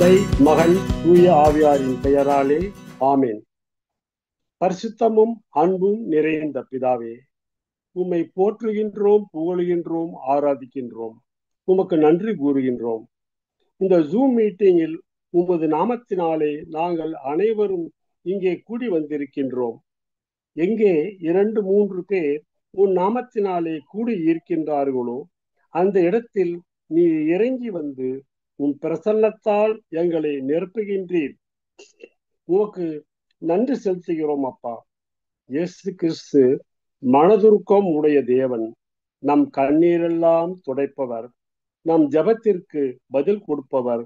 தந்தை, மகன், தூய ஆவியாரின் பெயராலே ஆமென். பரிசுத்தமும் அன்பும் நிறைந்த பிதாவே, உம்மை போற்றுகின்றோம், புகழுகின்றோம், ஆராதிக்கின்றோம். உமக்கு நன்றி கூறுகின்றோம். இந்த ஜூம் மீட்டிங்கில் உமது நாமத்தினாலே நாங்கள் அனைவரும் இங்கே கூடி வந்திருக்கின்றோம். எங்கே 2-3 பேர் உன் நாமத்தினாலே கூடி இருக்கின்றார்களோ அந்த இடத்தில் நீ இறங்கி வந்து உன் பிரசன்னத்தால் எங்களை நிரப்புகின்றீர். உனக்கு நன்றி செலுத்துகிறோம் அப்பா. இயேசு கிறிஸ்து மனதுருக்கம் உடைய தேவன், நம் கண்ணீரெல்லாம் துடைப்பவர், நம் ஜெபத்திற்கு பதில் கொடுப்பவர்,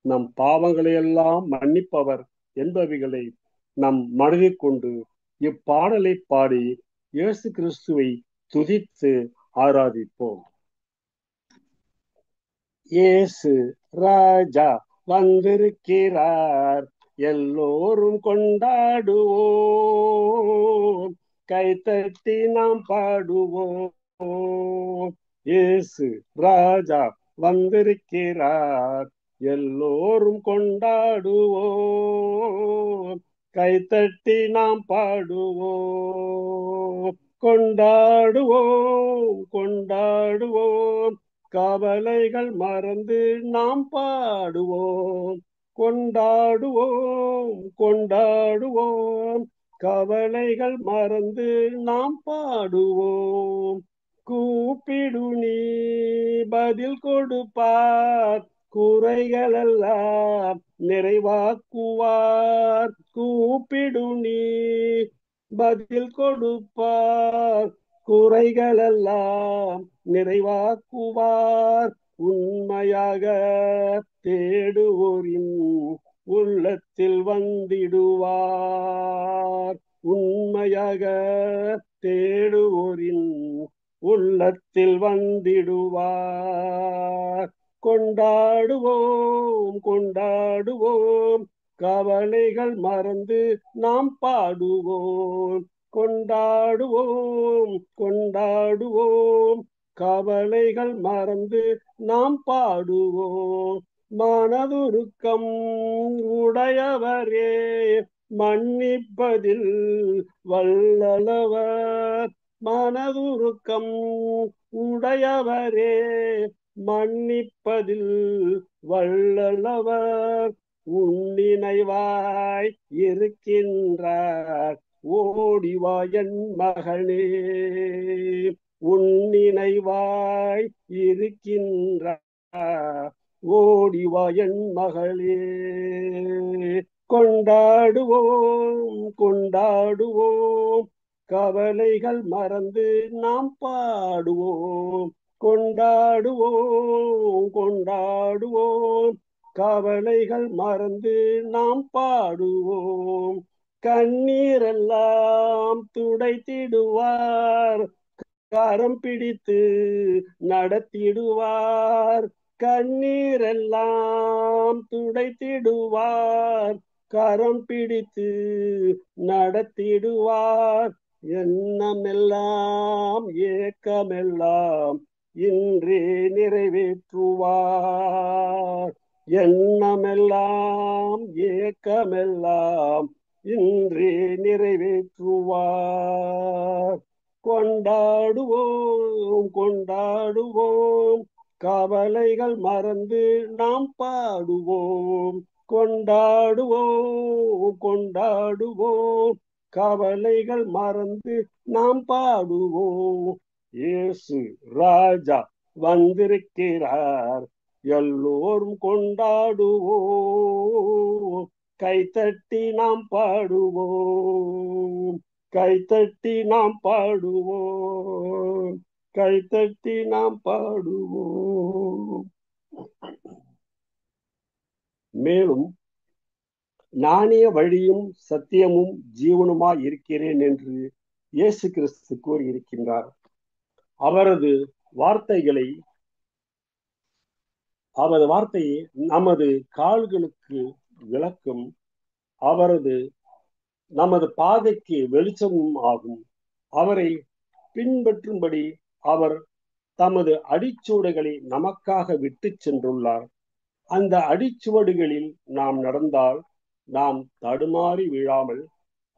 நம் பாவங்களையெல்லாம் மன்னிப்பவர் என்பவைகளை நம் மனதில் கொண்டு இப்பாடலை பாடி இயேசு கிறிஸ்துவை துதித்து ஆராதிப்போம். இயேசு ராஜா வந்திருக்கிறார், எல்லோரும் கொண்டாடுவோம், கைத்தட்டி நாம் பாடுவோம். இயேசு ராஜா வந்திருக்கிறார், எல்லோரும் கொண்டாடுவோம், கைத்தட்டி நாம் பாடுவோம். கொண்டாடுவோம், கொண்டாடுவோம், கவலைகள் மறந்து நாம் பாடுவோம். கொண்டாடுவோம், கொண்டாடுவோம், கவலைகள் மறந்து நாம் பாடுவோம். கூப்பிடு நீ பதில் கொடுப்பார், குறைகள் எல்லாம் நிறைவாக்குவார். கூப்பிடு நீ பதில் கொடுப்பார், குறைகள் எல்லாம் நிறைவாக்குவார். உண்மையாக தேடுவோரின் உள்ளத்தில் வந்திடுவார். உண்மையாக தேடுவோரின் உள்ளத்தில் வந்திடுவார். கொண்டாடுவோம், கொண்டாடுவோம், கவலைகள் மறந்து நாம் பாடுவோம். கொண்டாடுவோம், கொண்டாடுவோம், கவலைகள் மறந்து நாம் பாடுவோம். மனதுருக்கம் உடையவரே, மன்னிப்பதில் வல்லவர். மனதுருக்கம் உடையவரே, மன்னிப்பதில் வல்லவர். உன்னினைவாய் இருக்கின்றார், ஓடிவா என் மகனே. உன்னினைவாய் இருக்கின்றார், ஓடிவா என் மகளே. கொண்டாடுவோம், கொண்டாடுவோம், கவலைகள் மறந்து நாம் பாடுவோம். கொண்டாடுவோம், கொண்டாடுவோம், கவலைகள் மறந்து நாம் பாடுவோம். கண்ணீரெல்லாம் துடைத்திடுவார், கரம் பிடித்து நடத்திடுவார். கண்ணீரெல்லாம் துடைத்திடுவார், கரம் பிடித்து நடத்திடுவார். எண்ணமெல்லாம் ஏக்கமெல்லாம் இன்றே நிறைவேற்றுவார். எண்ணமெல்லாம் ஏக்கமெல்லாம் இன்றே நிறைவேற்றுவார். கொண்டாடுவோம், கொண்டாடுவோம், கவலைகள் மறந்து நாம் பாடுவோம். கொண்டாடுவோம், கொண்டாடுவோம், கவலைகள் மறந்து நாம் பாடுவோம். இயேசு ராஜா வந்திருக்கிறார், எல்லோரும் கொண்டாடுவோம், கைத்தட்டி நாம் பாடுவோம். கைத்தட்டி நாம் பாடுவோம், கைத்தட்டி நாம் பாடுவோம். மேலும் நானே வழியும் சத்தியமும் ஜீவனுமாய் இருக்கிறேன் என்று இயேசு கிறிஸ்து கூறியிருக்கின்றார். அவரது வார்த்தையை நமது கால்களுக்கு விளக்கும், நமது பாதைக்கு வெளிச்சமும் ஆகும். அவரை பின்பற்றும்படி அவர் தமது அடிச்சூடைகளை நமக்காக விட்டு சென்றுள்ளார். அந்த அடிச்சுவடுகளில் நாம் நடந்தால் நாம் தடுமாறி விழாமல்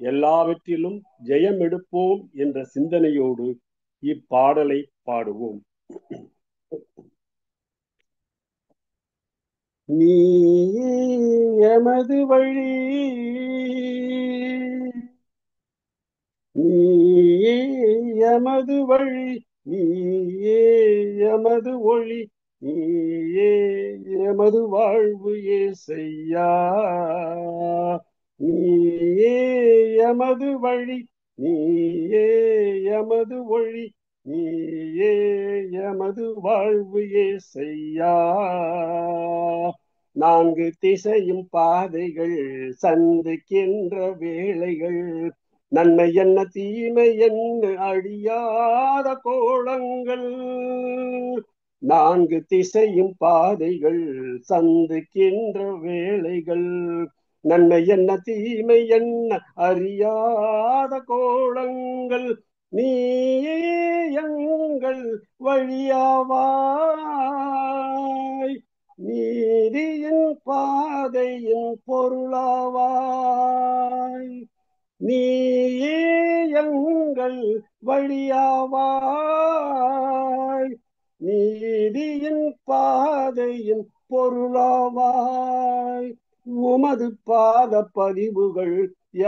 எல்லாவற்றிலும் ஜெயம் எடுப்போம் என்ற சிந்தனையோடு இப்பாடலை பாடுவோம். நீயே எமது வழி, நீயே எமது வழி, நீயே எமது ஒளி, நீயே எமது வாழ்வு ஏசையா. நீயே எமது வழி, நீயே எமது ஒளி, நீயே எமது வாழ்வு ஏசையா. நான்கு திசையும் பாதைகள் சந்திக்கின்ற வேளைகள், நன்மை என்ன தீமை என்ன அழியாத கோலங்கள். நான்கு திசையும் பாதைகள் சந்திக்கின்ற வேளைகள், நன்மை என்ன தீமை என்ன அறியாத கோலங்கள். நீயே எங்கள் வழியாவாய், நீதியின் பாதையின் பொருளாவாய். நீயே எங்கள் வழியாவாய், நீதியின் பாதையின் பொருளாவாய். உமது பாத பதிவுகள்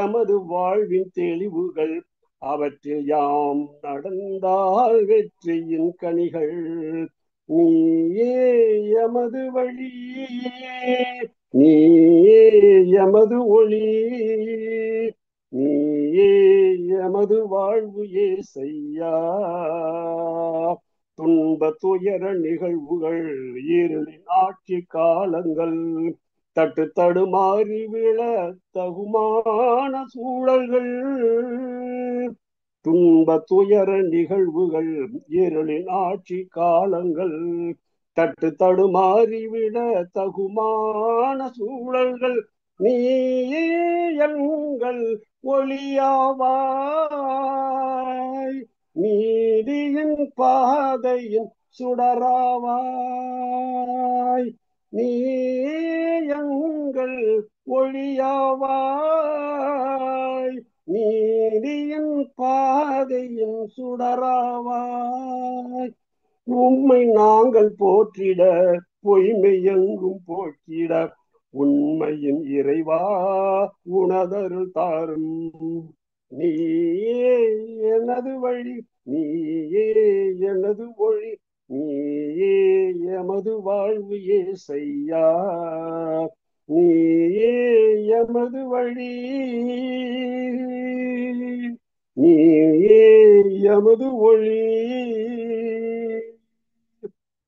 எமது வாழ்வின் தெளிவுகள், அவற்றில் யாம் நடந்தால் வெற்றியின் கனிகள். நீயே எமது வழி, நீயே எமது ஒளி, நீயே எமது வாழ்வு ஏசையா. துன்ப துயர நிகழ்வுகள் இருளின் ஆட்சி காலங்கள், தட்டு தடுமாறி விழ தகுமான சூழல்கள். துன்ப துயர நிகழ்வுகள் இருளின் ஆட்சி காலங்கள், தட்டு தடுமாறி விட தகுமான சூழல்கள். நீயே எங்கள் ஒளியாவாய், நீதியின் பாதையின் சுடராவாய். நீயே எங்கள் ஒளியாவாய், நீதியின் பாதையின் சுடராவாய். உம்மை நாங்கள் போற்றிட பொய்மை எங்கும் போக்கிட, உண்மையின் இறைவா உனதருள் தாரும். நீயே எனது வழி, நீயே எனது ஒளி, நீயே எமது வாழ்வு ஏசையா. நீயே எமது வழி, நீயே எமது ஒளி,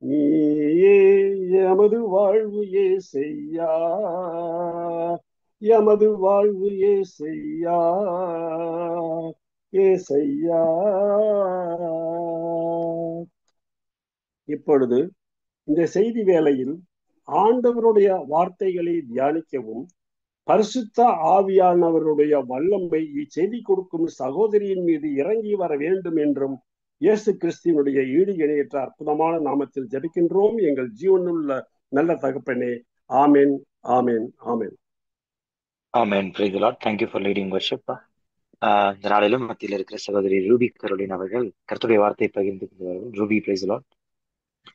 நீயே எமது வாழ்வு ஏசையா. எமது வாழ்வு ஏசையா, ஏசையா. இப்பொழுது இந்த செய்தி வேளையில் ஆண்டவருடைய வார்த்தைகளை தியானிக்கவும், பரிசுத்த ஆவியானவருடைய வல்லமை இச்செய்தி கொடுக்கும் சகோதரியின் மீது இறங்கி வர வேண்டும் என்றும் இயேசு கிறிஸ்துவினுடைய ஈடு இணையற்ற அற்புதமான நாமத்தில் ஜெபிக்கின்றோம் எங்கள் ஜீவனுள்ள நல்ல தகப்பனே. ஆமென், ஆமென், ஆமென். ஆமென். Praise the Lord. Thank you for leading worship. இந்த நாளிலும் மத்தியில் இருக்கிற சகோதரி ரூபி கரோலின் அவர்கள் கர்த்தருடைய வார்த்தையை பகிர்ந்து கொள்வார்கள். Ruby, praise the Lord.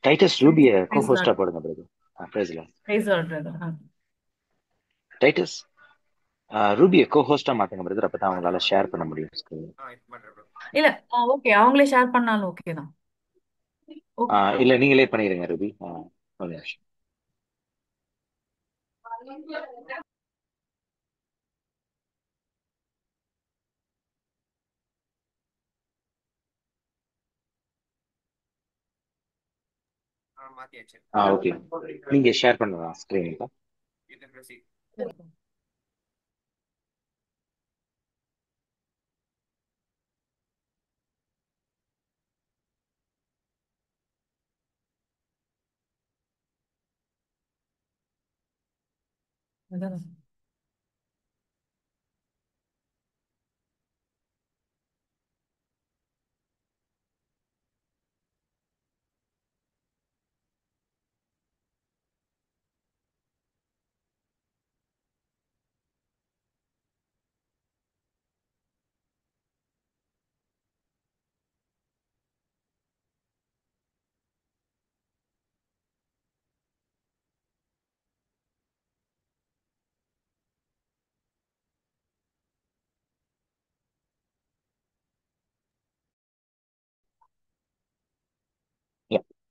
Titus ரூபியை co-host போடுங்க brother. Praise the Lord. Praise the Lord, brother. Titus ரூபியை co-host மாத்துங்க பிரதர், அப்பதான் அவங்களால ஷேர் பண்ண முடியும். இல்ல, ஓகே, அவங்களே ஷேர் பண்ணாலும் ஓகே தான். இல்ல நீங்களே பண்ணிடுங்க ரூபி. ஒரு நிமிஷம். ஓகே, நீங்க ஷேர் பண்ணலாம் ஸ்கிரீன்ல.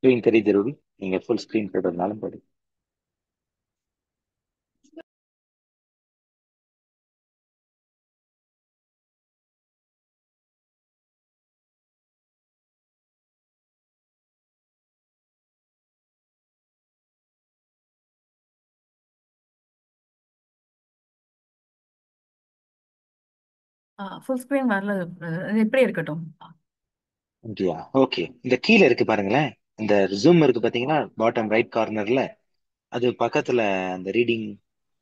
ஸ்க்ரீன் தெரியுது ரூபி, நீங்க ஃபுல் ஸ்க்ரீன் போடுறதுனாலும் போடு. ஃபுல் ஸ்கிரீன் வரல. இது எப்படி இருக்கட்டும்? அப்படியா? ஓகே. இந்த கீழே இருக்கு பாருங்களேன், இந்த ஜூம் இருக்கு பாத்தீங்கன்னா பாட்டம் ரைட் கார்னர்ல, அது பக்கத்துல அந்த ரீடிங்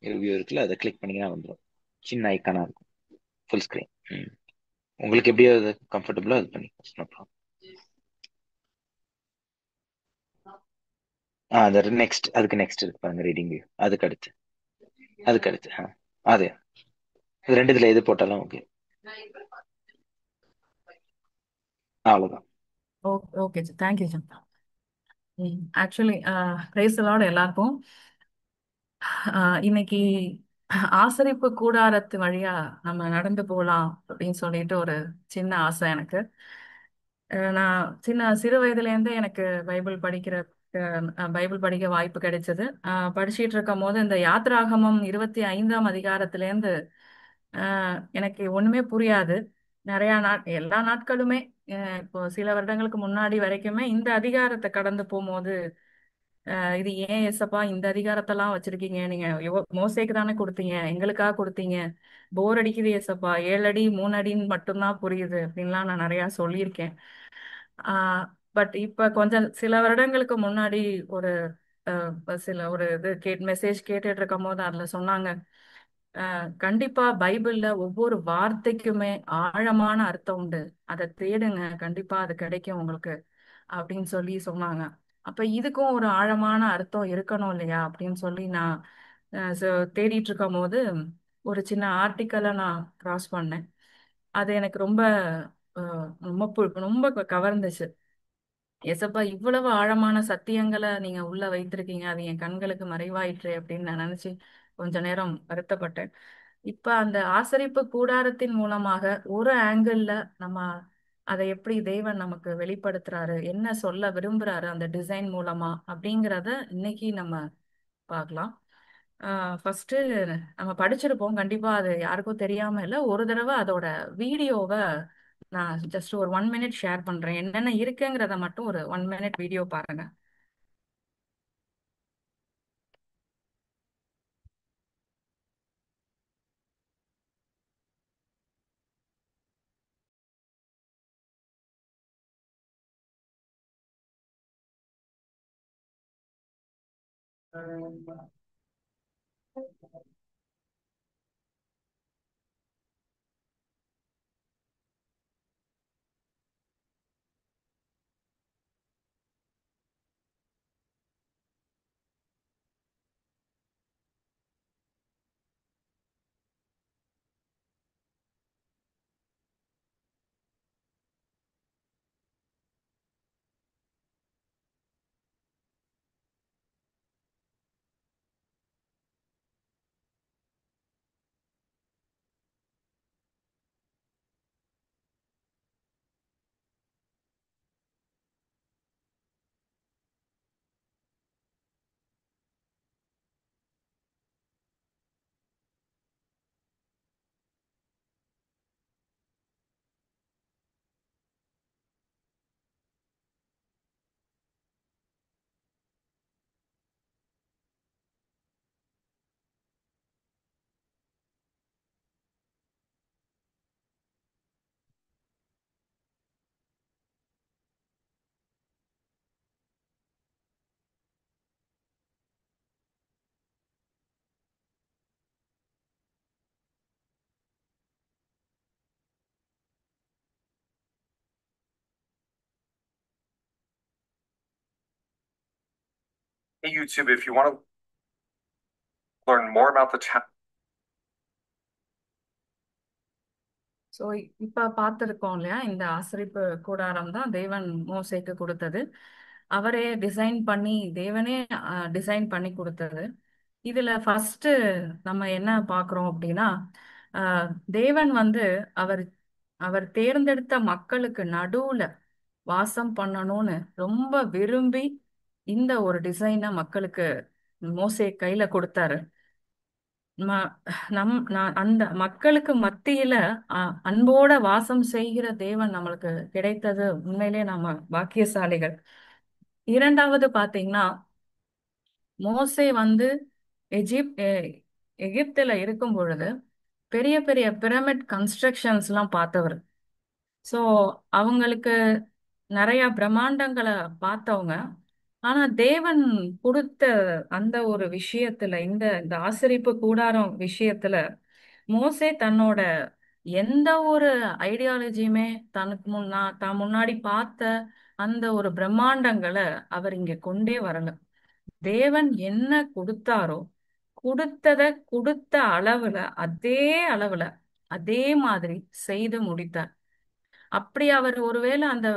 ரிவ்யூ இருக்குல்ல, அதை கிளிக் பண்ணீங்கன்னா வந்துடும். சின்ன ஐக்கானா இருக்கும். Full screen. உங்களுக்கு எப்படியோ அது கம்ஃபர்டபுளோ அது பண்ணிக்கலாம். அது நெக்ஸ்ட், அதுக்கு நெக்ஸ்ட் இருக்கு பாருங்க ரீடிங் வியூ, அதுக்கு அடுத்து, அதுக்கு அடுத்து அது இது ரெண்டுத்துல எது போட்டாலும் ஓகே. அவ்வளவுதான். Okay okay sir, thank you sir. Actually praise lord எல்லாருக்கும். இன்னைக்கு ஆசரிப்பு கூடாரத்து வழியா நம்ம நடந்து போகலாம் அப்படின்னு சொல்லிட்டு ஒரு சின்ன ஆசை எனக்கு. நான் சிறு வயதுலேருந்தே எனக்கு பைபிள் படிக்க வாய்ப்பு கிடைச்சது. படிச்சிட்டு இருக்கும் போது இந்த யாத்ராகமம் 25ஆம் அதிகாரத்திலேருந்து எனக்கு ஒண்ணுமே புரியாது. நிறைய எல்லா நாட்களுமே இப்போ சில வருடங்களுக்கு முன்னாடி வரைக்குமே இந்த அதிகாரத்தை கடந்து போகும்போது இது ஏன் ஏசப்பா இந்த அதிகாரத்தெல்லாம் வச்சிருக்கீங்க, நீங்க மோசேக்கு தானே கொடுத்தீங்க, எங்களுக்காக கொடுத்தீங்க, போர் அடிக்குது ஏசப்பா, 7 அடி 3 அடின்னு மட்டும்தான் புரியுது அப்படின்லாம் நான் நிறைய சொல்லியிருக்கேன். பட் இப்ப கொஞ்சம் சில வருடங்களுக்கு முன்னாடி ஒரு ஒரு இது மெசேஜ் கேட்டுட்டு இருக்கும் போது அதுல சொன்னாங்க, கண்டிப்பா பைபிள்ல ஒவ்வொரு வார்த்தைக்குமே ஆழமான அர்த்தம் உண்டு, அதை தேடுங்க, கண்டிப்பா அது கிடைக்கும் உங்களுக்கு அப்படின்னு சொல்லி சொன்னாங்க. அப்ப இதுக்கும் ஒரு ஆழமான அர்த்தம் இருக்கணும் இல்லையா அப்படின்னு சொல்லி நான் தேடிட்டு இருக்கும் போது ஒரு சின்ன ஆர்டிக்கலை நான் கிராஸ் பண்ணேன். அது எனக்கு ரொம்ப ரொம்ப கவர்ந்துச்சு. எசப்பா இவ்வளவு ஆழமான சத்தியங்களை நீங்க உள்ள வைத்திருக்கீங்க, அது என் கண்களுக்கு மறைவாயிற்று அப்படின்னு நான் நினைச்சு கொஞ்ச நேரம் வருத்தப்பட்டேன். இப்ப அந்த ஆசரிப்பு கூடாரத்தின் மூலமாக ஒரு ஆங்கிள் நம்ம அதை எப்படி தேவன் நமக்கு வெளிப்படுத்துறாரு, என்ன சொல்ல விரும்புறாரு அந்த டிசைன் மூலமா அப்படிங்கிறத இன்னைக்கு நம்ம பார்க்கலாம். ஃபர்ஸ்ட் நம்ம படிச்சிருப்போம் கண்டிப்பா, அது யாருக்கும் தெரியாம இல்ல. ஒரு தடவை அதோட வீடியோவை நான் ஜஸ்ட் ஒரு 1 மினிட் ஷேர் பண்றேன், என்னென்ன இருக்குங்கிறத மட்டும் ஒரு 1 மினிட் வீடியோ பாருங்க. Hey YouTube, if you want to learn more about the so இப்ப பார்த்திருக்கோம் இல்லையா, இந்த ஆசரிப்பு கூடாரம் தான் தேவன் மோசேக்கு கொடுத்தது. அவரே டிசைன் பண்ணி, தேவனே டிசைன் பண்ணி கொடுத்தது. இதுல ஃபர்ஸ்ட் நம்ம என்ன பார்க்கிறோம் அப்படின்னா, தேவன் அவர் அவர் தேர்ந்தெடுத்த மக்களுக்கு நடுவுல வாசம் பண்ணணும்னு ரொம்ப விரும்பி இந்த ஒரு டிசைனை மக்களுக்கு மோசே கையில கொடுத்தாரு. ம- அந்த மக்களுக்கு மத்தியில அன்போட வாசம் செய்கிற தேவன் நம்மளுக்கு கிடைத்தது உண்மையிலே நம்ம பாக்கியசாலிகள். இரண்டாவது பாத்தீங்கன்னா, மோசே வந்து எகிப்த் எகிப்துல இருக்கும் பொழுது பெரிய பெரிய பிரமிட் கன்ஸ்ட்ரக்ஷன்ஸ் எல்லாம் பார்த்தவர். ஸோ அவங்களுக்கு நிறைய பிரம்மாண்டங்களை பார்த்தவங்க. ஆனா தேவன் கொடுத்த அந்த ஒரு விஷயத்துல, இந்த இந்த ஆசரிப்பு கூடாரம் விஷயத்துல மோசே தன்னோட எந்த ஒரு ஐடியாலஜியுமே தான் முன்னாடி பார்த்த அந்த ஒரு பிரம்மாண்டங்களை அவர் இங்க கொண்டே வரல. தேவன் என்ன கொடுத்தாரோ கொடுத்த அளவுல அளவுல அதே மாதிரி செய்து முடித்தார். அப்படி அவர் ஒருவேளை அந்த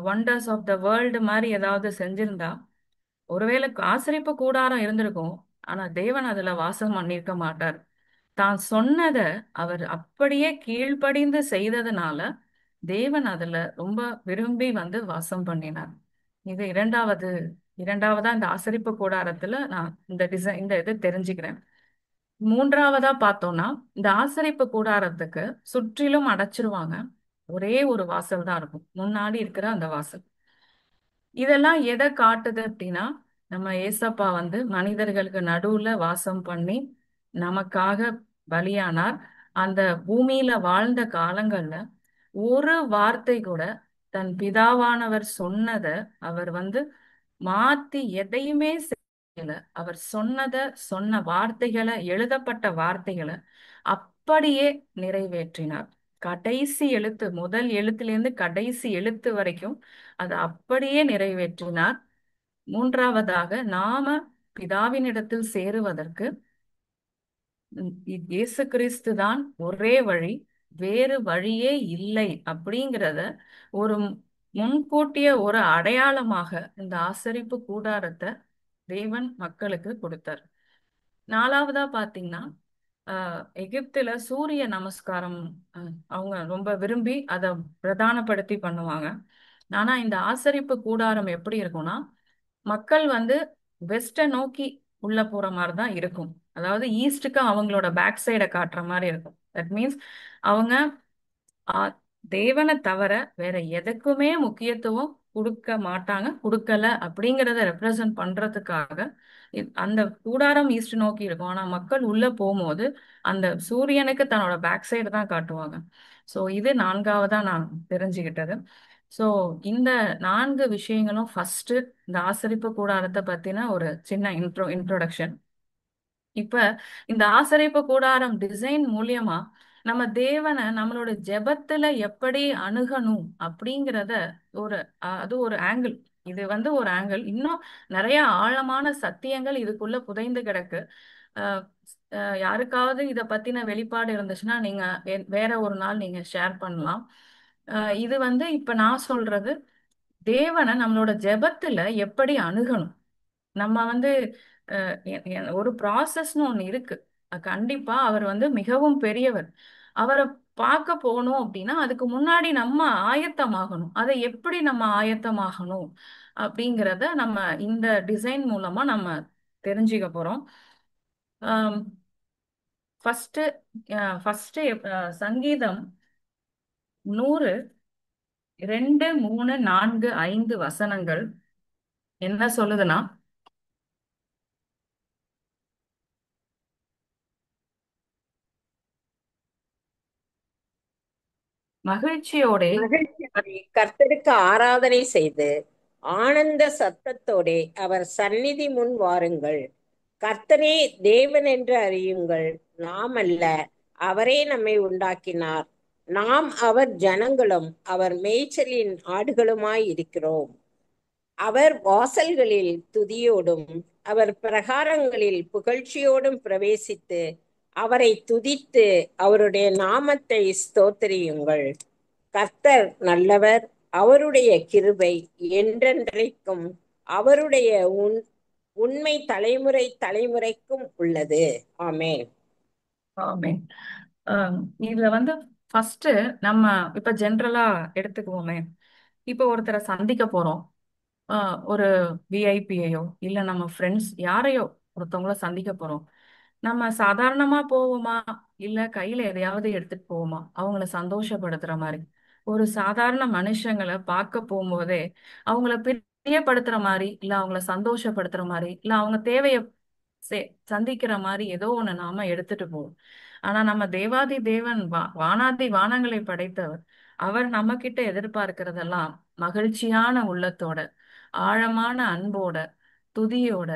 வண்டர்ஸ் ஆஃப் த வேர்ல்டு மாதிரி ஏதாவது செஞ்சிருந்தா ஒருவேளை ஆசரிப்பு கூடாரம் இருந்திருக்கும். ஆனா தேவன் அதுல வாசம் பண்ணியிருக்க மாட்டார். தான் சொன்னத அவர் அப்படியே கீழ்ப்படிந்து செய்ததுனால தேவன் அதுல ரொம்ப விரும்பி வந்து வாசம் பண்ணினார். இது இரண்டாவதா இந்த ஆசரிப்பு கூடாரத்துல நான் இந்த இது தெரிஞ்சுக்கிறேன். மூன்றாவதா பார்த்தோம்னா, இந்த ஆசரிப்பு கூடாரத்துக்கு சுற்றிலும் அடைச்சிருவாங்க. ஒரே ஒரு வாசல் தான் இருக்கும், முன்னாடி இருக்கிற அந்த வாசல். இதெல்லாம் எதை காட்டுது அப்படின்னா, நம்ம ஏசப்பா வந்து மனிதர்களுக்கு நடுவுல வாசம் பண்ணி நமக்காக பலியானார். அந்த பூமியில வாழ்ந்த காலங்கள்ல ஒரு வார்த்தை கூட தன் பிதாவானவர் சொன்னத அவர் வந்து மாத்தி எதையுமே செய்யல. அவர் சொன்ன வார்த்தைகளை, எழுதப்பட்ட வார்த்தைகளை அப்படியே நிறைவேற்றினார். கடைசி எழுத்து, முதல் எழுத்திலிருந்து கடைசி எழுத்து வரைக்கும் அதை அப்படியே நிறைவேற்றினார். மூன்றாவதாக, நாம பிதாவினிடத்தில் சேருவதற்கு இயேசு கிறிஸ்து தான் ஒரே வழி, வேறு வழியே இல்லை அப்படிங்கிறத ஒரு முன்கூட்டிய ஒரு அடையாளமாக இந்த ஆசரிப்பு கூடாரத்தை தேவன் மக்களுக்கு கொடுத்தார். நாலாவதா பாத்தீங்கன்னா, எகிப்துல சூரிய நமஸ்காரம் அவங்க ரொம்ப விரும்பி அதை பிரதானப்படுத்தி பண்ணுவாங்க. ஆனா இந்த ஆசரிப்பு கூடாரம் எப்படி இருக்கும்னா, மக்கள் வந்து வெஸ்ட நோக்கி உள்ள போற மாதிரி தான் இருக்கும். அதாவது ஈஸ்டுக்கு அவங்களோட பேக் சைடை காட்டுற மாதிரி இருக்கும். தட் மீன்ஸ் அவங்க ஆ, தேவனை தவிர வேற எதுக்குமே முக்கியத்துவம் கொடுக்க மாட்டாங்க, கொடுக்கல அப்படிங்கிறத ரெப்ரசன்ட் பண்றதுக்காக அந்த கூடாரம் ஈஸ்ட் நோக்கி இருக்கும். ஆனா மக்கள் உள்ள போகும்போது அந்த சூரியனுக்கு தன்னோட பேக் சைடு தான் காட்டுவாங்க. ஸோ இது நான்காவதா நான் தெரிஞ்சுக்கிட்டது. ஸோ இந்த 4 விஷயங்களும் ஃபர்ஸ்ட் இந்த ஆசரிப்பு கூடாரத்தை பத்தின ஒரு சின்ன இன்ட்ரோடக்ஷன். இப்ப இந்த ஆசரிப்பு கூடாரம் டிசைன் மூலியமா நம்ம தேவனை நம்மளோட ஜெபத்துல எப்படி அணுகணும் அப்படிங்கிறத அது ஒரு ஆங்கிள். இது வந்து ஒரு ஆங்கிள். இன்னும் நிறைய ஆழமான சத்தியங்கள் இதுக்குள்ள புதைந்து கிடக்கு. அஹ் யாருக்காவது இத பத்தின வெளிப்பாடு இருந்துச்சுன்னா நீங்க வேற ஒரு நாள் நீங்க ஷேர் பண்ணலாம். இது வந்து இப்ப நான் சொல்றது தேவனை நம்மளோட ஜெபத்துல எப்படி அணுகணும். நம்ம வந்து ஒரு ப்ராசஸ்னு ஒண்ணு இருக்கு. கண்டிப்பா அவர் வந்து மிகவும் பெரியவர். அவரை பார்க்க போகணும் அப்படின்னா அதுக்கு முன்னாடி நம்ம ஆயத்தமாகணும். அதை எப்படி நம்ம ஆயத்தமாகணும் அப்படிங்கிறத நம்ம இந்த டிசைன் மூலமா நம்ம தெரிஞ்சுக்க போறோம். ஃபர்ஸ்ட் ஃபர்ஸ்ட் சங்கீதம் 100 2 3 4 5 வசனங்கள் என்ன சொல்லுதுன்னா, மகிழ்ச்சியோட மகிழ்ச்சியோடே கர்த்தருக்கு ஆராதனை செய்து ஆனந்த சத்தத்தோடே அவர் சந்நிதி முன் வாருங்கள். கர்த்தரே தேவன் என்று அறியுங்கள். நாம் அல்ல, அவரே நம்மை உண்டாக்கினார். நாம் அவர் ஜனங்களும் அவர் மேய்ச்சலின் ஆடுகளுமாய் இருக்கிறோம். அவர் வாசல்களில் துதியோடும் அவர் பிரகாரங்களில் புகழ்ச்சியோடும் பிரவேசித்து அவரை துதித்து அவருடைய நாமத்தை ஸ்தோத்திரியுங்கள். கர்த்தர் நல்லவர், அவருடைய கிருபை என்றென்றைக்கும், அவருடைய உண்மை தலைமுறை தலைமுறைக்கும் உள்ளது. ஆமென். ஆமென். இதுல வந்து ஃபர்ஸ்ட் நம்ம இப்ப ஜென்ரலா எடுத்துக்குவோமே, இப்போ ஒருத்தரை சந்திக்க போறோம். ஒரு விஐபியையோ இல்ல நம்ம ஃப்ரெண்ட்ஸ் யாரையோ ஒருத்தவங்கள சந்திக்க போறோம். நம்ம சாதாரணமா போவோமா இல்ல கையில எதையாவது எடுத்துட்டு போவோமா அவங்கள சந்தோஷப்படுத்துற மாதிரி? ஒரு சாதாரண மனுஷங்களை பார்க்க போகும்போதே அவங்கள பிரியப்படுத்துற மாதிரி இல்ல அவங்கள சந்தோஷப்படுத்துற மாதிரி இல்ல அவங்க தேவையை சந்திக்கிற மாதிரி ஏதோ ஒண்ணு நாம எடுத்துட்டு போவோம். ஆனா நம்ம தேவாதி தேவன் வானாதி வானங்களை படைத்தவர். அவர் நம்ம கிட்ட எதிர்பார்க்கிறதெல்லாம் மகிழ்ச்சியான உள்ளத்தோட, ஆழமான அன்போட, துதியோட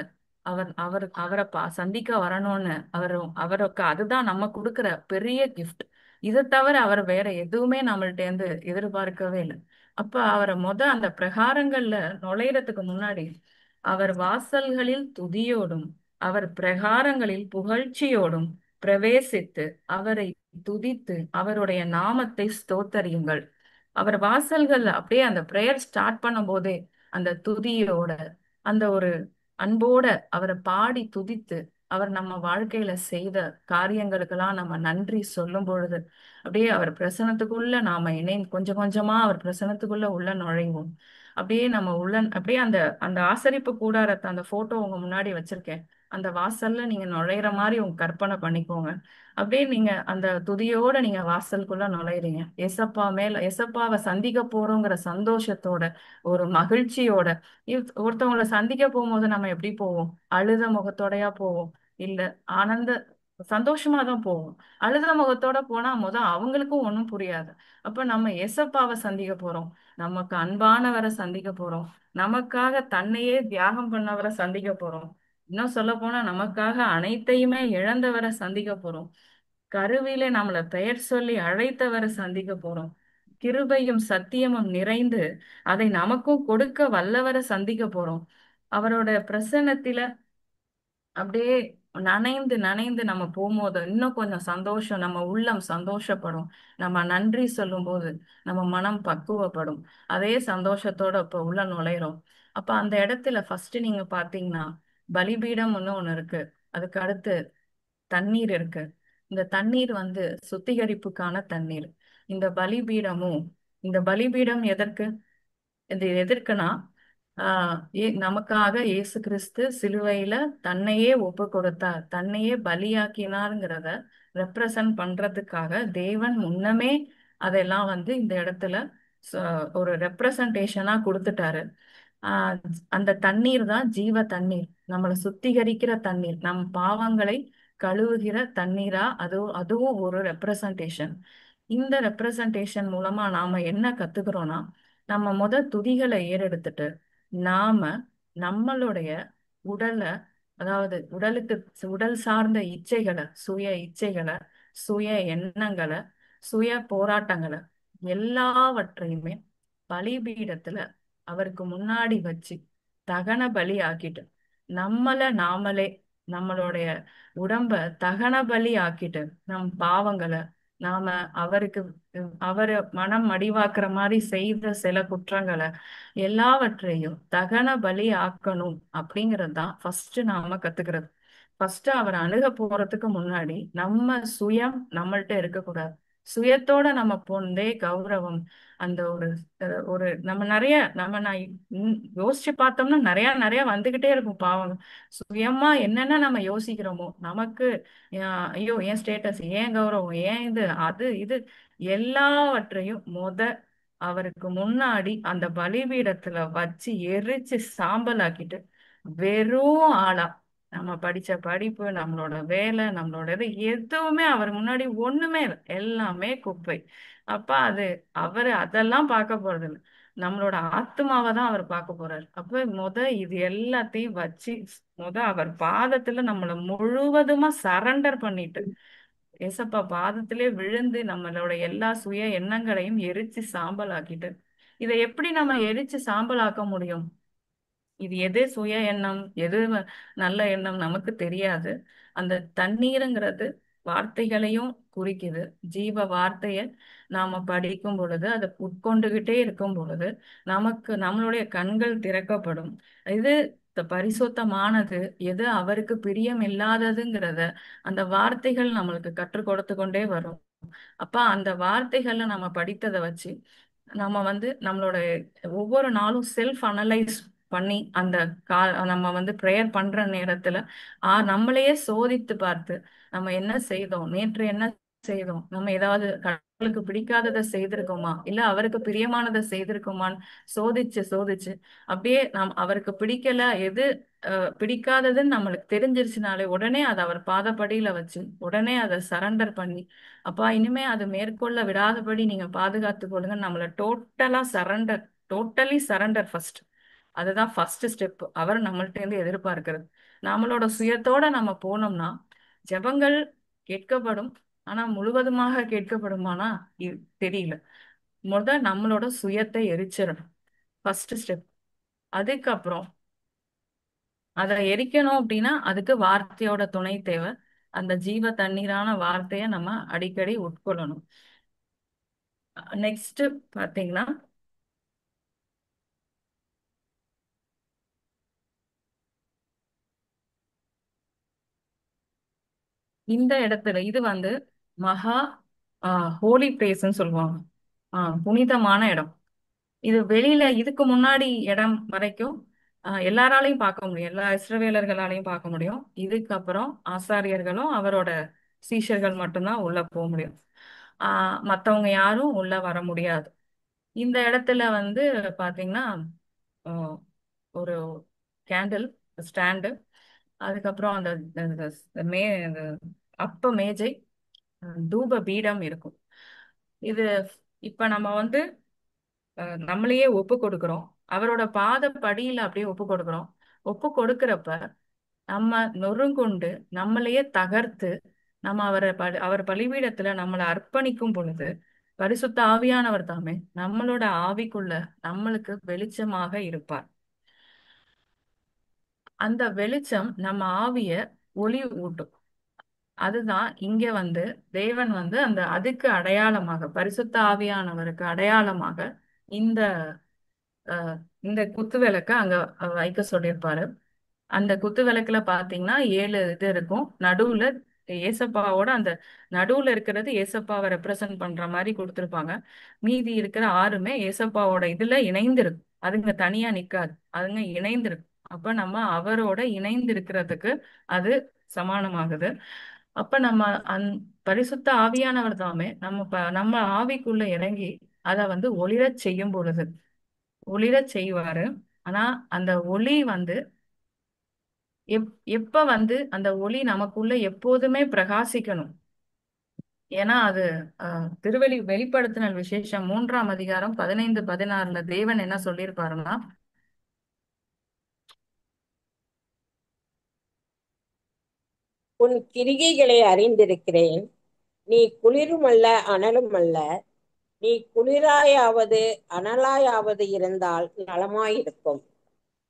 அவரை சந்திக்க வரணும்னு அவருக்கு அதுதான் நம்ம கொடுக்கிற பெரிய கிஃப்ட். இதை தவிர அவர் வேற எதுவுமே நம்மள்ட்ட இருந்து எதிர்பார்க்கவே இல்லை. அப்ப அவரை அந்த பிரகாரங்கள்ல நுழையறதுக்கு முன்னாடி அவர் வாசல்களில் துதியோடும் அவர் பிரகாரங்களில் புகழ்ச்சியோடும் பிரவேசித்து அவரை துதித்து அவருடைய நாமத்தை ஸ்தோத்தரியுங்கள். அவர் வாசல்கள் அப்படியே அந்த பிரேயர் ஸ்டார்ட் பண்ணும் போதே அந்த துதியோட அந்த ஒரு அன்போட அவரை பாடி துதித்து அவர் நம்ம வாழ்க்கையில செய்த காரியங்களுக்கெல்லாம் நம்ம நன்றி சொல்லும் பொழுது அப்படியே அவர் பிரசனத்துக்குள்ள நாம கொஞ்சம் கொஞ்சமா அவர் பிரசனத்துக்குள்ள உள்ள நுழைவோம். அப்படியே நம்ம அப்படியே அந்த அந்த ஆசரிப்பு கூடாரத்தை அந்த போட்டோ உங்க முன்னாடி வச்சிருக்கேன். அந்த வாசல்ல நீங்க நுழையிற மாதிரி உங்க கற்பனை பண்ணிக்கோங்க. அப்படியே நீங்க அந்த துதியோட நீங்க வாசலுக்குள்ள நுழையிறீங்க. எசப்பாவை சந்திக்க போறோங்கிற சந்தோஷத்தோட ஒரு மகிழ்ச்சியோட. ஒருத்தவங்களை சந்திக்க போகும்போது நம்ம எப்படி போவோம்? அழுத முகத்தோடயா போவோம்? இல்ல ஆனந்த சந்தோஷமா தான் போவோம். அழுத முகத்தோட போனா அவங்களுக்கும் ஒண்ணும் புரியாது. அப்ப நம்ம எசப்பாவை சந்திக்க போறோம். நமக்கு அன்பானவரை சந்திக்க போறோம். நமக்காக தன்னையே தியாகம் பண்ணவரை சந்திக்க போறோம். இன்னும் சொல்ல போனா நமக்காக அனைத்தையுமே இழந்தவரை சந்திக்க போறோம். கருவிலே நம்மளை பெயர் சொல்லி அழைத்தவரை சந்திக்க போறோம். கிருபையும் சத்தியமும் நிறைந்து அதை நமக்கும் கொடுக்க வல்லவரை சந்திக்க போறோம். அவரோட பிரசன்னத்தில அப்படியே நனைந்து நனைந்து நம்ம போகும்போது இன்னும் கொஞ்சம் சந்தோஷம், நம்ம உள்ளம் சந்தோஷப்படும். நம்ம நன்றி சொல்லும் போது நம்ம மனம் பக்குவப்படும். அதே சந்தோஷத்தோட இப்ப உள்ள நுழையிறோம். அப்ப அந்த இடத்துல ஃபர்ஸ்ட் நீங்க பாத்தீங்கன்னா பலிபீடம் ஒண்ணு இருக்கு. அதுக்கு அடுத்து தண்ணீர் இருக்கு. இந்த தண்ணீர் சுத்திகரிப்புக்கான தண்ணீர். இந்த பலிபீடமும் இந்த பலிபீடம் இது எதற்குனா நமக்காக இயேசு கிறிஸ்து சிலுவையில தன்னையே ஒப்பு கொடுத்தார், தன்னையே பலியாக்கினாருங்கிறத ரெப்ரசன்ட் பண்றதுக்காக தேவன் முன்னமே அதெல்லாம் இந்த இடத்துல ஒரு ரெப்ரசன்டேஷனா கொடுத்துட்டாரு. ஆஹ் அந்த தண்ணீர் தான் ஜீவ தண்ணீர், நம்மளை சுத்திகரிக்கிற தண்ணீர், நம் பாவங்களை கழுவுகிற தண்ணீரா அதுவும் ஒரு ரெப்ரசன்டேஷன். இந்த ரெப்ரசன்டேஷன் மூலமா நாம என்ன கத்துக்கிறோம்னா, நம்ம துதிகளை ஏறெடுத்துட்டு நாம நம்மளுடைய உடலை, அதாவது உடல் சார்ந்த இச்சைகளை, சுய இச்சைகளை, சுய எண்ணங்களை, சுய போராட்டங்களை எல்லாவற்றையுமே பலிபீடத்துல அவருக்கு முன்னாடி வச்சு தகன பலி ஆக்கிட்டு நாமளே நம்மளுடைய உடம்ப தகன பலி ஆக்கிட்டு நம் பாவங்களை நாம அவருக்கு அவரை மனம் மடிவாக்குற மாதிரி செய்த சில குற்றங்களை எல்லாவற்றையும் தகன பலி ஆக்கணும் அப்படிங்கிறது தான் ஃபர்ஸ்ட் நாம கத்துக்கிறது. ஃபர்ஸ்ட் அவர் அணுக போறதுக்கு முன்னாடி நம்ம சுயம் நம்மள்ட்ட இருக்கக்கூடாது. சுயத்தோட நம்ம போனதே கௌரவம், அந்த ஒரு நம்ம நிறைய நான் யோசிச்சு பார்த்தோம்னா நிறைய நிறைய வந்துகிட்டே இருக்கும் பாவம். சுயமா என்னென்ன நம்ம யோசிக்கிறோமோ நமக்கு ஐயோ ஏன் ஸ்டேட்டஸ், ஏன் கௌரவம், ஏன் இது எல்லாவற்றையும் அவருக்கு முன்னாடி அந்த பலிபீடத்துல வச்சு எரிச்சு சாம்பல் ஆக்கிட்டு வெறும் ஆளா, நம்ம படிச்ச படிப்பு, நம்மளோட வேலை, நம்மளோட எதுவுமே அவர் முன்னாடி ஒண்ணுமே இல்லை, எல்லாமே குப்பை. அப்ப அவரு அதெல்லாம் பார்க்க போறது இல்லை, நம்மளோட ஆத்மாவை தான் அவர் பார்க்க போறாரு. அப்ப இது எல்லாத்தையும் வச்சு அவர் பாதத்துல நம்மளை முழுவதுமா சரண்டர் பண்ணிட்டு ஏசப்பா பாதத்திலே விழுந்து நம்மளோட எல்லா சுய எண்ணங்களையும் எரிச்சு சாம்பல் ஆக்கிட்டு, இதை எப்படி நம்ம எரிச்சு சாம்பல் ஆக்க முடியும்? இது எது சுய எண்ணம், எது நல்ல எண்ணம் நமக்கு தெரியாது. அந்த தண்ணீருங்கிறது வார்த்தைகளையும் குறிக்குது. ஜீவ வார்த்தைய நாம படிக்கும் பொழுது, அதை உட்கொண்டுகிட்டே இருக்கும் பொழுது நம்மளுடைய கண்கள் திறக்கப்படும். இது பரிசுத்தமானது எது அவருக்கு பிரியம் இல்லாததுங்கிறத அந்த வார்த்தைகள் நம்மளுக்கு கற்றுக் கொடுத்து கொண்டே வரும். அப்ப அந்த வார்த்தைகள்ல நம்ம படித்ததை வச்சு நம்ம வந்து நம்மளோட ஒவ்வொரு நாளும் செல்ஃப் அனலைஸ் பண்ணி அந்த கா நம்ம வந்து ப்ரேயர் பண்ற நேரத்துல நம்மளையே சோதித்து பார்த்து நம்ம என்ன செய்தோம், நேற்று என்ன செய்தோம், நம்ம ஏதாவது கடவுளுக்கு பிடிக்காததை செய்திருக்கோமா இல்ல அவருக்கு பிரியமானதை செய்திருக்கோமான்னு சோதிச்சு சோதிச்சு அப்படியே நாம் அவருக்கு பிடிக்கல எது பிடிக்காததுன்னு நம்மளுக்கு தெரிஞ்சிருச்சுனாலே உடனே அதை அவர் பாதப்படியில வச்சு உடனே அதை சரண்டர் பண்ணி, அப்பா இனிமே அது மேற்கொள்ள விடாதபடி நீங்க பாதுகாத்து கொள்ளுங்க, நம்மள டோட்டலி சரண்டர் ஃபர்ஸ்ட். அதுதான் ஃபர்ஸ்ட் ஸ்டெப் அவர் நம்மள்ட்ட இருந்து எதிர்பார்க்கிறது. நம்மளோட சுயத்தோட நம்ம போனோம்னா ஜெபங்கள் கேட்கப்படும். ஆனா முழுவதுமாக கேட்கப்படுமானா தெரியல. நம்மளோட சுயத்தை எரிச்சிடணும், ஃபர்ஸ்ட் ஸ்டெப். அதுக்கப்புறம் அதை எரிக்கணும் அப்படின்னா அதுக்கு வார்த்தையோட துணை தேவை. அந்த ஜீவ தண்ணீரான வார்த்தையை நம்ம அடிக்கடி உட்கொள்ளணும். நெக்ஸ்ட் பாத்தீங்கன்னா இந்த இடத்துல இது வந்து மகா ஹோலி பிளேஸ்ன்னு சொல்லுவாங்க. புனிதமான இடம். இது வெளியில இதுக்கு முன்னாடி இடம் வரைக்கும் எல்லாராலையும் பார்க்க முடியும், எல்லா இஸ்ரவேலர்களாலையும் பார்க்க முடியும். இதுக்கப்புறம் ஆசாரியர்களும் அவரோட சீஷர்கள் மட்டும்தான் உள்ள போக முடியும். மற்றவங்க யாரும் உள்ள வர முடியாது. இந்த இடத்துல வந்து பாத்தீங்கன்னா ஆஹ், ஒரு கேண்டில் ஸ்டாண்டு, அதுக்கப்புறம் அந்த அந்த மே அந்த அப்ப மேஜை, தூப பீடம் இருக்கும். இது இப்ப நம்ம வந்து நம்மளையே ஒப்பு கொடுக்கிறோம், அவரோட பாத படியில அப்படியே ஒப்பு கொடுக்கிறோம். ஒப்பு கொடுக்கிறப்ப நம்ம நொறுங்குண்டு நம்மளையே தகர்த்து நம்ம அவர் பலிபீடத்துல நம்மளை அர்ப்பணிக்கும் பொழுது பரிசுத்த ஆவியானவர் தாமே நம்மளோட ஆவிக்குள்ள நம்மளுக்கு வெளிச்சமாக இருப்பார். அந்த வெளிச்சம் நம்ம ஆவிய ஒளி ஊட்டும். அதுதான் இங்க வந்து தேவன் வந்து அதுக்கு அடையாளமாக பரிசுத்த ஆவியானவருக்கு அடையாளமாக இந்த அஹ், இந்த குத்து விளக்க அங்க வைக்க சொல்லியிருப்பாரு. அந்த குத்து விளக்குல பாத்தீங்கன்னா 7 இது இருக்கும். நடுவுல ஏசப்பாவோட அந்த நடுவுல இருக்கிறது ஏசப்பாவை ரெப்ரசன்ட் பண்ற மாதிரி கொடுத்திருப்பாங்க. மீதி இருக்கிற 6மே ஏசப்பாவோட இதுல இணைந்திருக்கும். அதுங்க தனியா நிக்காது, அதுங்க இணைந்திருக்கும். அப்ப நம்ம அவரோட இணைந்து இருக்கிறதுக்கு அது சமானமாகுது. அப்ப நம்ம பரிசுத்த ஆவியானவர் தாமே நம்ம ஆவிக்குள்ள இறங்கி அதை வந்து ஒளிரச் செய்யும் பொழுது ஒளிரச் செய்வாரு. ஆனா அந்த ஒளி வந்து எப்ப வந்து அந்த ஒளி நமக்குள்ள எப்போதுமே பிரகாசிக்கணும். ஏன்னா அது வெளிப்படுத்தினல் விசேஷம் 3ஆம் அதிகாரம் 15, 16 தேவன் என்ன சொல்லியிருப்பாருன்னா, உன் கிரிகைகளை அறிந்திருக்கிறேன். நீ குளிருமல்ல அனலுமல்ல. நீ குளிராயாவது அனலாயாவது இருந்தால் நலமாயிருக்கும்.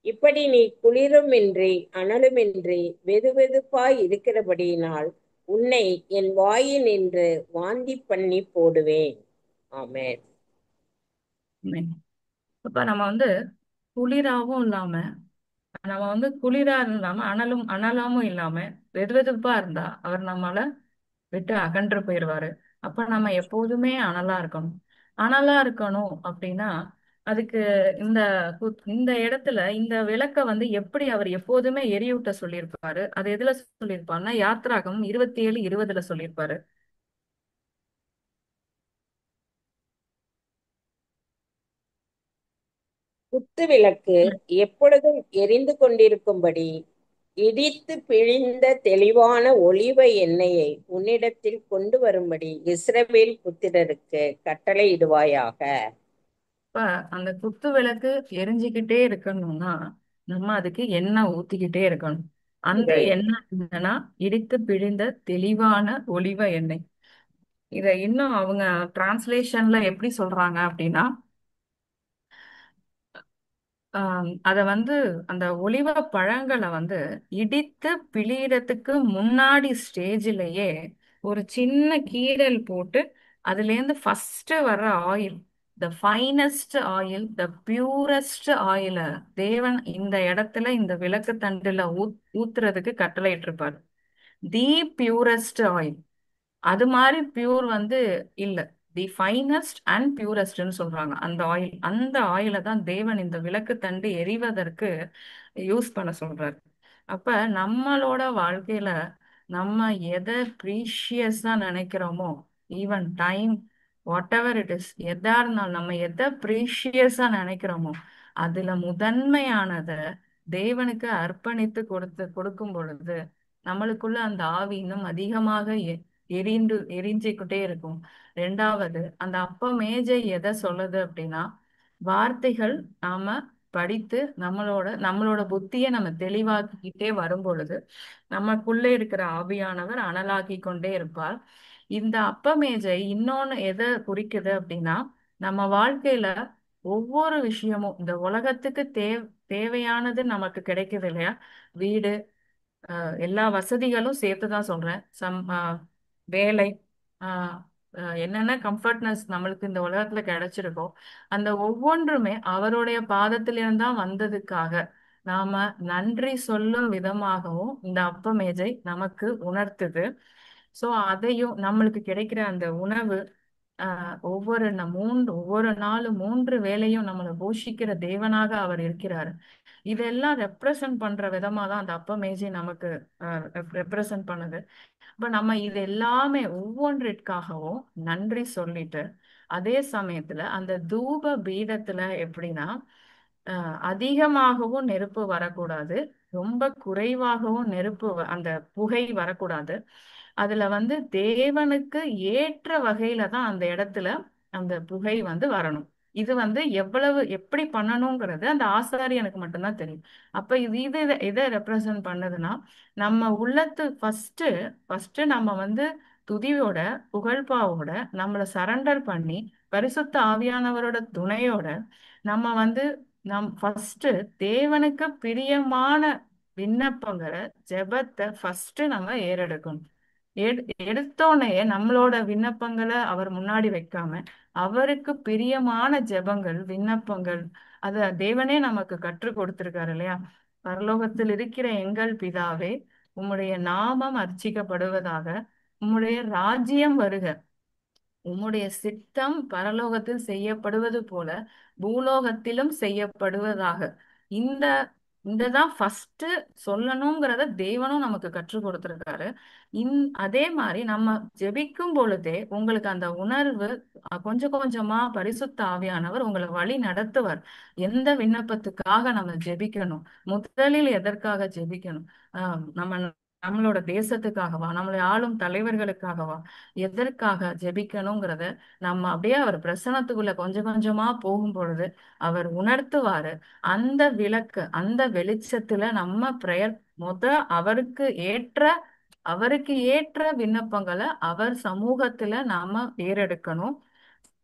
இப்படி நீ குளிருமின்றி அனலுமின்றி வெதுவெதுப்பாய் இருக்கிறபடியினால் உன்னை என் வாயினின்று வாந்தி பண்ணி போடுவேன். ஆமென். இப்ப நம்ம வந்து குளிராவும் இல்லாம நம்ம வந்து குளிரா இல்லாம அனலாவும் இல்லாம வெதுவெதுப்பா இருந்தா அவர் நம்மள விட்டு அகன்று போயிடுவாரு. அப்ப நம்ம எப்போதுமே அனலா இருக்கணும். அனலா இருக்கணும் அப்படின்னா அதுக்கு இந்த இந்த இடத்துல இந்த விளக்க வந்து எப்படி அவர் எப்போதுமே எரியூட்ட சொல்லியிருப்பாரு, அது எதுல சொல்லியிருப்பாருன்னா யாத்ராகமம் 27:20 சொல்லியிருப்பாரு. குத்து விளக்கு எப்பொழுதும் எரிந்து கொண்டிருக்கும்படி இடித்து பிழிந்த தெளிவான ஒலிவ எண்ணெயை உன்னிடத்தில் கொண்டு வரும்படி இஸ்ரவேல் புத்திரருக்கு கட்டளையிடுவாயாக. இப்ப அந்த குத்து விளக்கு எரிஞ்சுக்கிட்டே இருக்கணும்னா நம்ம அதுக்கு எண்ணெய் ஊத்திக்கிட்டே இருக்கணும். அந்த எண்ணெய் என்னன்னா இடித்து பிழிந்த தெளிவான ஒலிவ எண்ணெய். இத இன்னும் அவங்க டிரான்ஸ்லேஷன்ல எப்படி சொல்றாங்க அப்படின்னா அத வந்து அந்த ஒலிவ பழங்களை வந்து இடித்து பிழியறதுக்கு முன்னாடி ஸ்டேஜிலேயே ஒரு சின்ன கீறல் போட்டு அதுல இருந்து ஃபர்ஸ்ட் வர்ற oil, the finest oil, the purest ஆயில தேவன் இந்த இடத்துல இந்த விளக்கு தண்டுல ஊத்துறதுக்கு கட்டளையிட்டு இருப்பாரு. தி பியூரஸ்ட் ஆயில். அது மாதிரி பியூர் வந்து இல்ல. தி ஃபைனஸ்ட் அண்ட் பியூரஸ்ட்னு சொல்றாங்க. அந்த ஆயிலை தான் தேவன் இந்த விளக்கு தண்டு எரிவதற்கு யூஸ் பண்ண சொல்றாரு. அப்ப நம்மளோட வாழ்க்கையில நம்ம எதை ப்ரீஷியஸா நினைக்கிறோமோ, even time, what ever it is, எதா இருந்தாலும் நம்ம எதை ப்ரீஷியஸா நினைக்கிறோமோ அதுல முதன்மையானத தேவனுக்கு அர்ப்பணித்து கொடுக்கும் பொழுது நம்மளுக்குள்ள அந்த ஆவி இன்னும் அதிகமாக எரிஞ்சுக்கிட்டே இருக்கும். ரெண்டாவது, அந்த அப்ப மேஜை எதை சொல்லுது அப்படின்னா, வார்த்தைகள் நாம படித்து நம்மளோட புத்தியை நம்ம தெளிவாக்கிக்கிட்டே வரும் பொழுது நமக்குள்ளே இருக்கிற ஆவியானவர் அனலாக்கி கொண்டே இருப்பார். இந்த அப்ப மேஜை இன்னொன்னு எதை குறிக்குது அப்படின்னா, நம்ம வாழ்க்கையில ஒவ்வொரு விஷயமும் இந்த உலகத்துக்கு தேவையானது நமக்கு கிடைக்குது இல்லையா? வீடு, எல்லா வசதிகளும் சேர்த்துதான் சொல்றேன். வேலை, ஆஹ் என்னென்ன கம்ஃபர்ட்னஸ் நம்மளுக்கு இந்த உலகத்துல கிடைச்சிருக்கோ அந்த ஒவ்வொன்றுமே அவருடைய பாதத்திலிருந்து தான் வந்ததுக்காக நாம நன்றி சொல்லும் விதமாகவும் இந்த அப்ப மேஜை நமக்கு உணர்த்துது. சோ அதையும் நம்மளுக்கு கிடைக்கிற அந்த உணவு, ஒவ்வொரு நாளும் 3 வேளையும் நம்மளை போஷிக்கிற தேவனாக அவர் இருக்கிறாரு. இதெல்லாம் ரெப்ரசன்ட் பண்ற விதமா தான் அந்த அப்ப மேஜை நமக்கு ரெப்ரசன்ட் பண்ணுது. இப்ப நம்ம இது எல்லாமே ஒவ்வொன்றிற்காகவும் நன்றி சொல்லிட்டு, அதே சமயத்துல அந்த தூப பீடத்துல எப்படின்னா, அதிகமாகவும் நெருப்பு வரக்கூடாது, ரொம்ப குறைவாகவும் அந்த புகை வரக்கூடாது. அதுல தேவனுக்கு ஏற்ற வகையில தான் அந்த இடத்துல அந்த புகை வரணும். இது எப்படி பண்ணணுங்கிறது அந்த ஆசாரியனுக்கு மட்டும்தான் தெரியும். அப்ப இது எதை ரெப்ரசன்ட் பண்ணுதுன்னா, நம்ம உள்ளத்து ஃபர்ஸ்ட் நம்ம துதியோட புகழ்பாவோட நம்மளை சரண்டர் பண்ணி பரிசுத்த ஆவியானவரோட துணையோட நம்ம ஃபர்ஸ்ட் தேவனுக்கு பிரியமான விண்ணப்பங்களை, ஜெபத்தை ஃபர்ஸ்ட் நம்ம ஏறெடுக்கணும். எடுத்தோடனே நம்மளோட விண்ணப்பங்களை அவர் முன்னாடி வைக்காம அவருக்கு பிரியமான ஜெபங்கள், விண்ணப்பங்கள், அத தேவனே நமக்கு கற்றுக் கொடுத்திருக்காரு இல்லையா? பரலோகத்தில் இருக்கிற எங்கள் பிதாவே, உம்முடைய நாமம் அர்ச்சிக்கப்படுவதாக, உம்முடைய ராஜ்யம் வருக, உம்முடைய சித்தம் பரலோகத்தில் செய்யப்படுவது போல பூலோகத்திலும் செய்யப்படுவதாக. இந்த தான் ஃபர்ஸ்ட் சொல்லணுங்கிறத தேவனும் நமக்கு கற்றுக் கொடுத்திருக்காரு. அதே மாதிரி நம்ம ஜெபிக்கும் பொழுதே உங்களுக்கு அந்த உணர்வு கொஞ்சம் கொஞ்சமா பரிசுத்த ஆவியானவர் உங்களை வழி நடத்துவார். எந்த விண்ணப்பத்துக்காக நம்ம ஜெபிக்கணும், முதலில் எதற்காக ஜெபிக்கணும், நம்மளோட தேசத்துக்காகவா, நம்மளை ஆளும் தலைவர்களுக்காகவா, எதற்காக ஜெபிக்கணுங்கிறத நம்ம அப்படியே அவர் பிரசனத்துக்குள்ள கொஞ்சம் கொஞ்சமா போகும் பொழுது அவர் உணர்த்துவாரு. அந்த விளக்கு, அந்த வெளிச்சத்துல நம்ம பிரேயர் அவருக்கு ஏற்ற விண்ணப்பங்களை அவர் சமூகத்துல நாம ஏறெடுக்கணும்.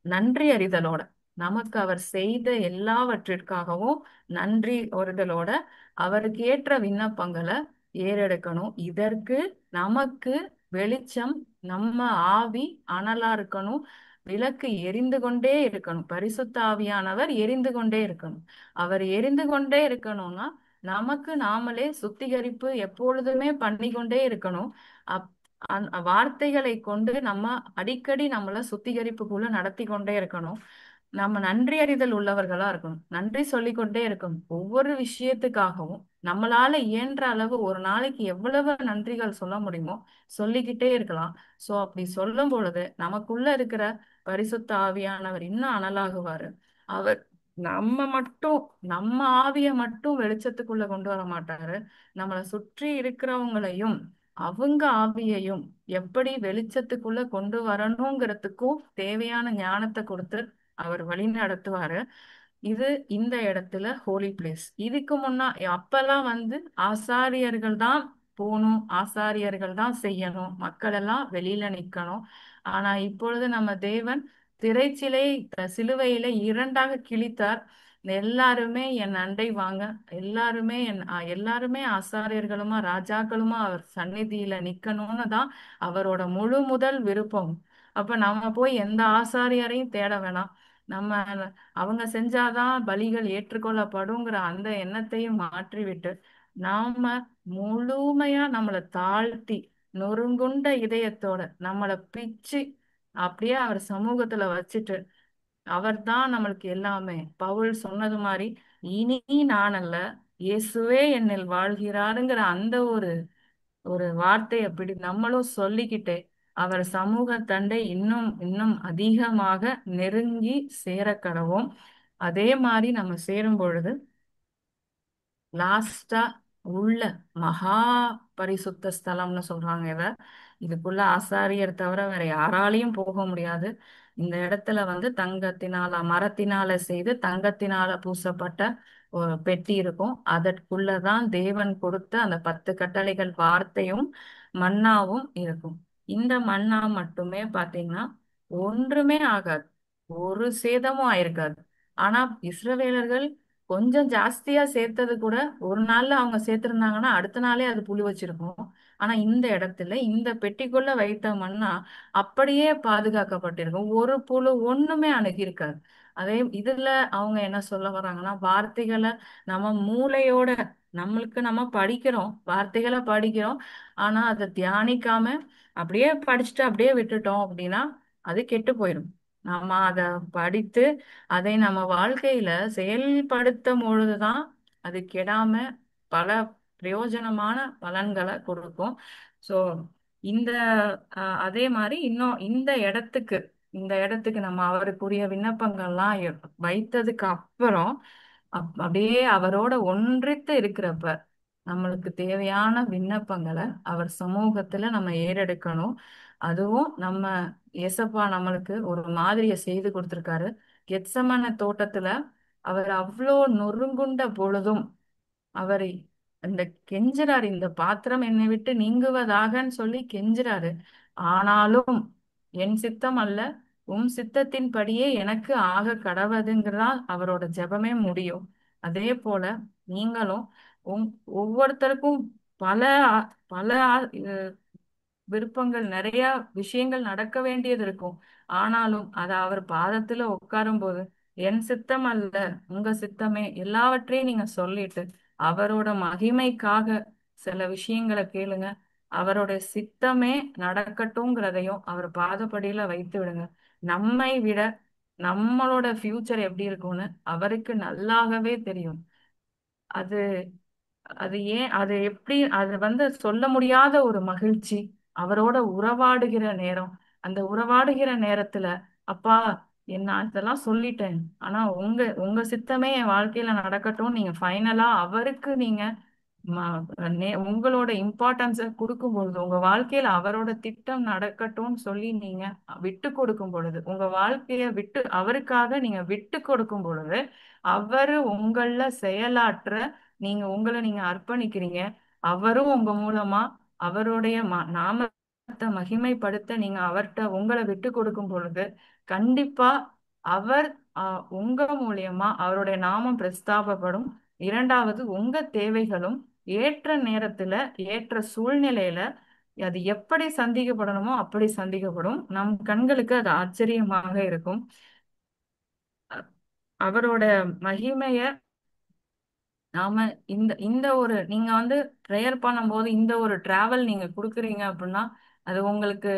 நன்றி அறிதலோட, நமக்கு அவர் செய்த எல்லாவற்றிற்காகவும் நன்றி அறிதலோட அவருக்கு ஏற்ற விண்ணப்பங்களை ஏறெடுக்கணும். இதற்கு நமக்கு வெளிச்சம், நம்ம ஆவி அனலா இருக்கணும், விளக்கு எரிந்து கொண்டே இருக்கணும், பரிசுத்த ஆவியானவர் எரிந்து கொண்டே இருக்கணும். அவர் எரிந்து கொண்டே இருக்கணும்னா நமக்கு நாமளே சுத்திகரிப்பு எப்பொழுதுமே பண்ணி கொண்டே இருக்கணும். வார்த்தைகளை கொண்டு நம்ம அடிக்கடி நம்மள சுத்திகரிப்புக்குள்ள நடத்தி கொண்டே இருக்கணும். நம்ம நன்றி அறிதல் உள்ளவர்களா இருக்கணும், நன்றி சொல்லிக்கொண்டே இருக்கணும். ஒவ்வொரு விஷயத்துக்காகவும் நம்மளால இயன்ற அளவு ஒரு நாளைக்கு எவ்வளவு நன்றிகள் சொல்ல முடியுமோ சொல்லிக்கிட்டே இருக்கலாம். சோ அப்படி சொல்லும் பொழுது நமக்குள்ள இருக்கிற பரிசுத்த ஆவியானவர் இன்னும் அனலாகுவாரு. அவர் நம்ம ஆவிய மட்டும் வெளிச்சத்துக்குள்ள கொண்டு வர மாட்டாரு, நம்மளை சுற்றி இருக்கிறவங்களையும் அவங்க ஆவியையும் எப்படி வெளிச்சத்துக்குள்ள கொண்டு வரணுங்கிறதுக்கும் தேவையான ஞானத்தை கொடுத்து அவர் வழி நடத்துவாரு. இந்த இடத்துல ஹோலி பிளேஸ். இதுக்கு அப்பெல்லாம் ஆசாரியர்கள் தான் போகணும், ஆசாரியர்கள் தான் செய்யணும், மக்கள் எல்லாம் வெளியில நிக்கணும். ஆனா இப்பொழுது நம்ம தேவன் சிலுவையில 2ஆக கிழித்தார். எல்லாருமே என் அண்டை வாங்க, எல்லாருமே ஆசாரியர்களுமா ராஜாக்களுமா அவர் சந்நிதியில நிக்கணும்னு தான் அவரோட முழு முதல் விருப்பம். அப்ப நம்ம போய் எந்த ஆசாரியரையும் தேட வேணாம், நம்ம அவங்க செஞ்சாதான் பலிகள் ஏற்றுக்கொள்ளப்படுங்கிற அந்த எண்ணத்தையும் மாற்றிவிட்டு நாம முழுமையா நம்மளை தாழ்த்தி நொறுங்குண்ட இதயத்தோட நம்மளை பிச்சு அப்படியே அவர் சமூகத்துல வச்சுட்டு அவர் தான் நம்மளுக்கு எல்லாமே. பவுல் சொன்னது மாதிரி, இனி நான் அல்ல, இயேசுவே என்னில் வாழ்கிறாருங்கிற அந்த ஒரு ஒரு வார்த்தையை அப்படி நம்மளும் சொல்லிக்கிட்டே அவர் சமூக தண்டை இன்னும் இன்னும் அதிகமாக நெருங்கி சேர கடவோம். அதே மாதிரி நம்ம சேரும் பொழுது லாஸ்டா உள்ள மகா பரிசுத்த ஸ்தலம்னு சொல்றாங்க இத. இதுக்குள்ள ஆசாரியர் தவிர வேற யாராலையும் போக முடியாது. இந்த இடத்துல வந்து தங்கத்தினால மரத்தினால செய்து தங்கத்தினால பூசப்பட்ட ஒரு பெட்டி இருக்கும். அதற்குள்ளதான் தேவன் கொடுத்த அந்த 10 கட்டளைகள் வார்த்தையும் மன்னாவும் இருக்கும். இந்த மன்னா மட்டுமே பாத்தீங்கன்னா ஒன்றுமே ஆகாது, ஒரு சேதமும் ஆயிருக்காது. ஆனா இஸ்ரவேலர்கள் கொஞ்சம் ஜாஸ்தியா சேர்த்தது கூட ஒரு நாள்ல அவங்க சேர்த்திருந்தாங்கன்னா அடுத்த நாளே அது புழு வச்சிருக்கும். ஆனா இந்த இடத்துல இந்த பெட்டிக்குள்ள வைத்த மண்ணா அப்படியே பாதுகாக்கப்பட்டிருக்கும், ஒரு புழு ஒண்ணுமே அணுகியிருக்காது. அதே இதுல அவங்க என்ன சொல்ல வர்றாங்கன்னா, வார்த்தைகளை நம்ம மூளையோட நம்மளுக்கு நம்ம படிக்கிறோம், வார்த்தைகளை படிக்கிறோம், ஆனா அதை தியானிக்காம அப்படியே படிச்சுட்டு அப்படியே விட்டுட்டோம் அப்படின்னா அது கெட்டு போயிடும். நம்ம அதை படித்து அதை நம்ம வாழ்க்கையில செயல்படுத்தும் பொழுதுதான் அது கெடாம பல பிரயோஜனமான பலன்களை கொடுக்கும். ஸோ இந்த அதே மாதிரி இன்னும் இந்த இடத்துக்கு நம்ம அவருக்குரிய விண்ணப்பங்கள்லாம் வைத்ததுக்கு அப்புறம் அப்படியே அவரோட ஒன்றித்து இருக்கிறப்ப நம்மளுக்கு தேவையான விண்ணப்பங்களை அவர் சமூகத்துல நம்ம ஏறெடுக்கணும். அதுவும் நம்ம ஏசப்பா நம்மளுக்கு ஒரு மாதிரியை செய்து கொடுத்திருக்காரு. கெத்சமன தோட்டத்துல அவர் அவ்வளோ நொறுங்குண்ட பொழுதும் அவர் இந்த கெஞ்சுறாரு, இந்த பாத்திரம் என்னை விட்டு நீங்குவதாகன்னு சொல்லி கெஞ்சுறாரு. ஆனாலும் என் சித்தம் அல்ல, உம் சித்தத்தின்படியே எனக்கு ஆக கடவதுங்கிறதா அவரோட ஜெபமே முடியும். அதே போல நீங்களும் உங் ஒவ்வொருத்தருக்கும் பல பல விருப்பங்கள், நிறைய விஷயங்கள் நடக்க வேண்டியது இருக்கும். ஆனாலும் அத அவர் பாதத்துல உட்காரும் போது என் சித்தம் அல்ல உங்க சித்தமே எல்லாவற்றையும் நீங்க சொல்லிட்டு அவரோட மகிமைக்காக சில விஷயங்களை கேளுங்க. அவருடைய சித்தமே நடக்கட்டும்ங்கிறதையும் அவர் பாதப்படியில வைத்து விடுங்க. நம்மை விட நம்மளோட ஃபியூச்சர் எப்படி இருக்கும்னு அவருக்கு நல்லாகவே தெரியும். அது அது ஏன் அது எப்படி அது வந்து சொல்ல முடியாத ஒரு மகிழ்ச்சி. அவரோட உறவாடுகிற நேரம், அந்த உறவாடுகிற நேரத்துல அப்பா நான் இதெல்லாம் சொல்லிட்டேன், ஆனா உங்க உங்க சித்தமே என் வாழ்க்கையில நடக்கட்டும், நீங்க ஃபைனலா அவருக்கு நீங்க உங்களோட இம்பார்ட்டன்ஸ கொடுக்கும் பொழுது, உங்க வாழ்க்கையில அவரோட திட்டம் நடக்கட்டும்னு சொல்லி நீங்க விட்டு கொடுக்கும் பொழுது, உங்க வாழ்க்கைய விட்டு அவருக்காக நீங்க விட்டு கொடுக்கும் பொழுது அவரு உங்கள செயலாற்ற நீங்க அர்ப்பணிக்கிறீங்க. அவரும் உங்க மூலமா அவருடைய நாமத்தை மகிமைப்படுத்த நீங்க அவர்கிட்ட உங்களை விட்டு கொடுக்கும் பொழுது கண்டிப்பா அவர் உங்க மூலியமா அவருடைய நாமம் பிரஸ்தாபப்படும். இரண்டாவது உங்க தேவைகளும் ஏற்ற நேரத்துல ஏற்ற சூழ்நிலையில அது எப்படி சந்திக்கப்படணுமோ அப்படி சந்திக்கப்படும். நம் கண்களுக்கு அது ஆச்சரியமாக இருக்கும். அவரோட மகிமைய நாம இந்த இந்த ஒரு நீங்க வந்து ப்ரேயர் பண்ணும்போது இந்த ஒரு டிராவல் நீங்க கொடுக்குறீங்க அப்படின்னா அது உங்களுக்கு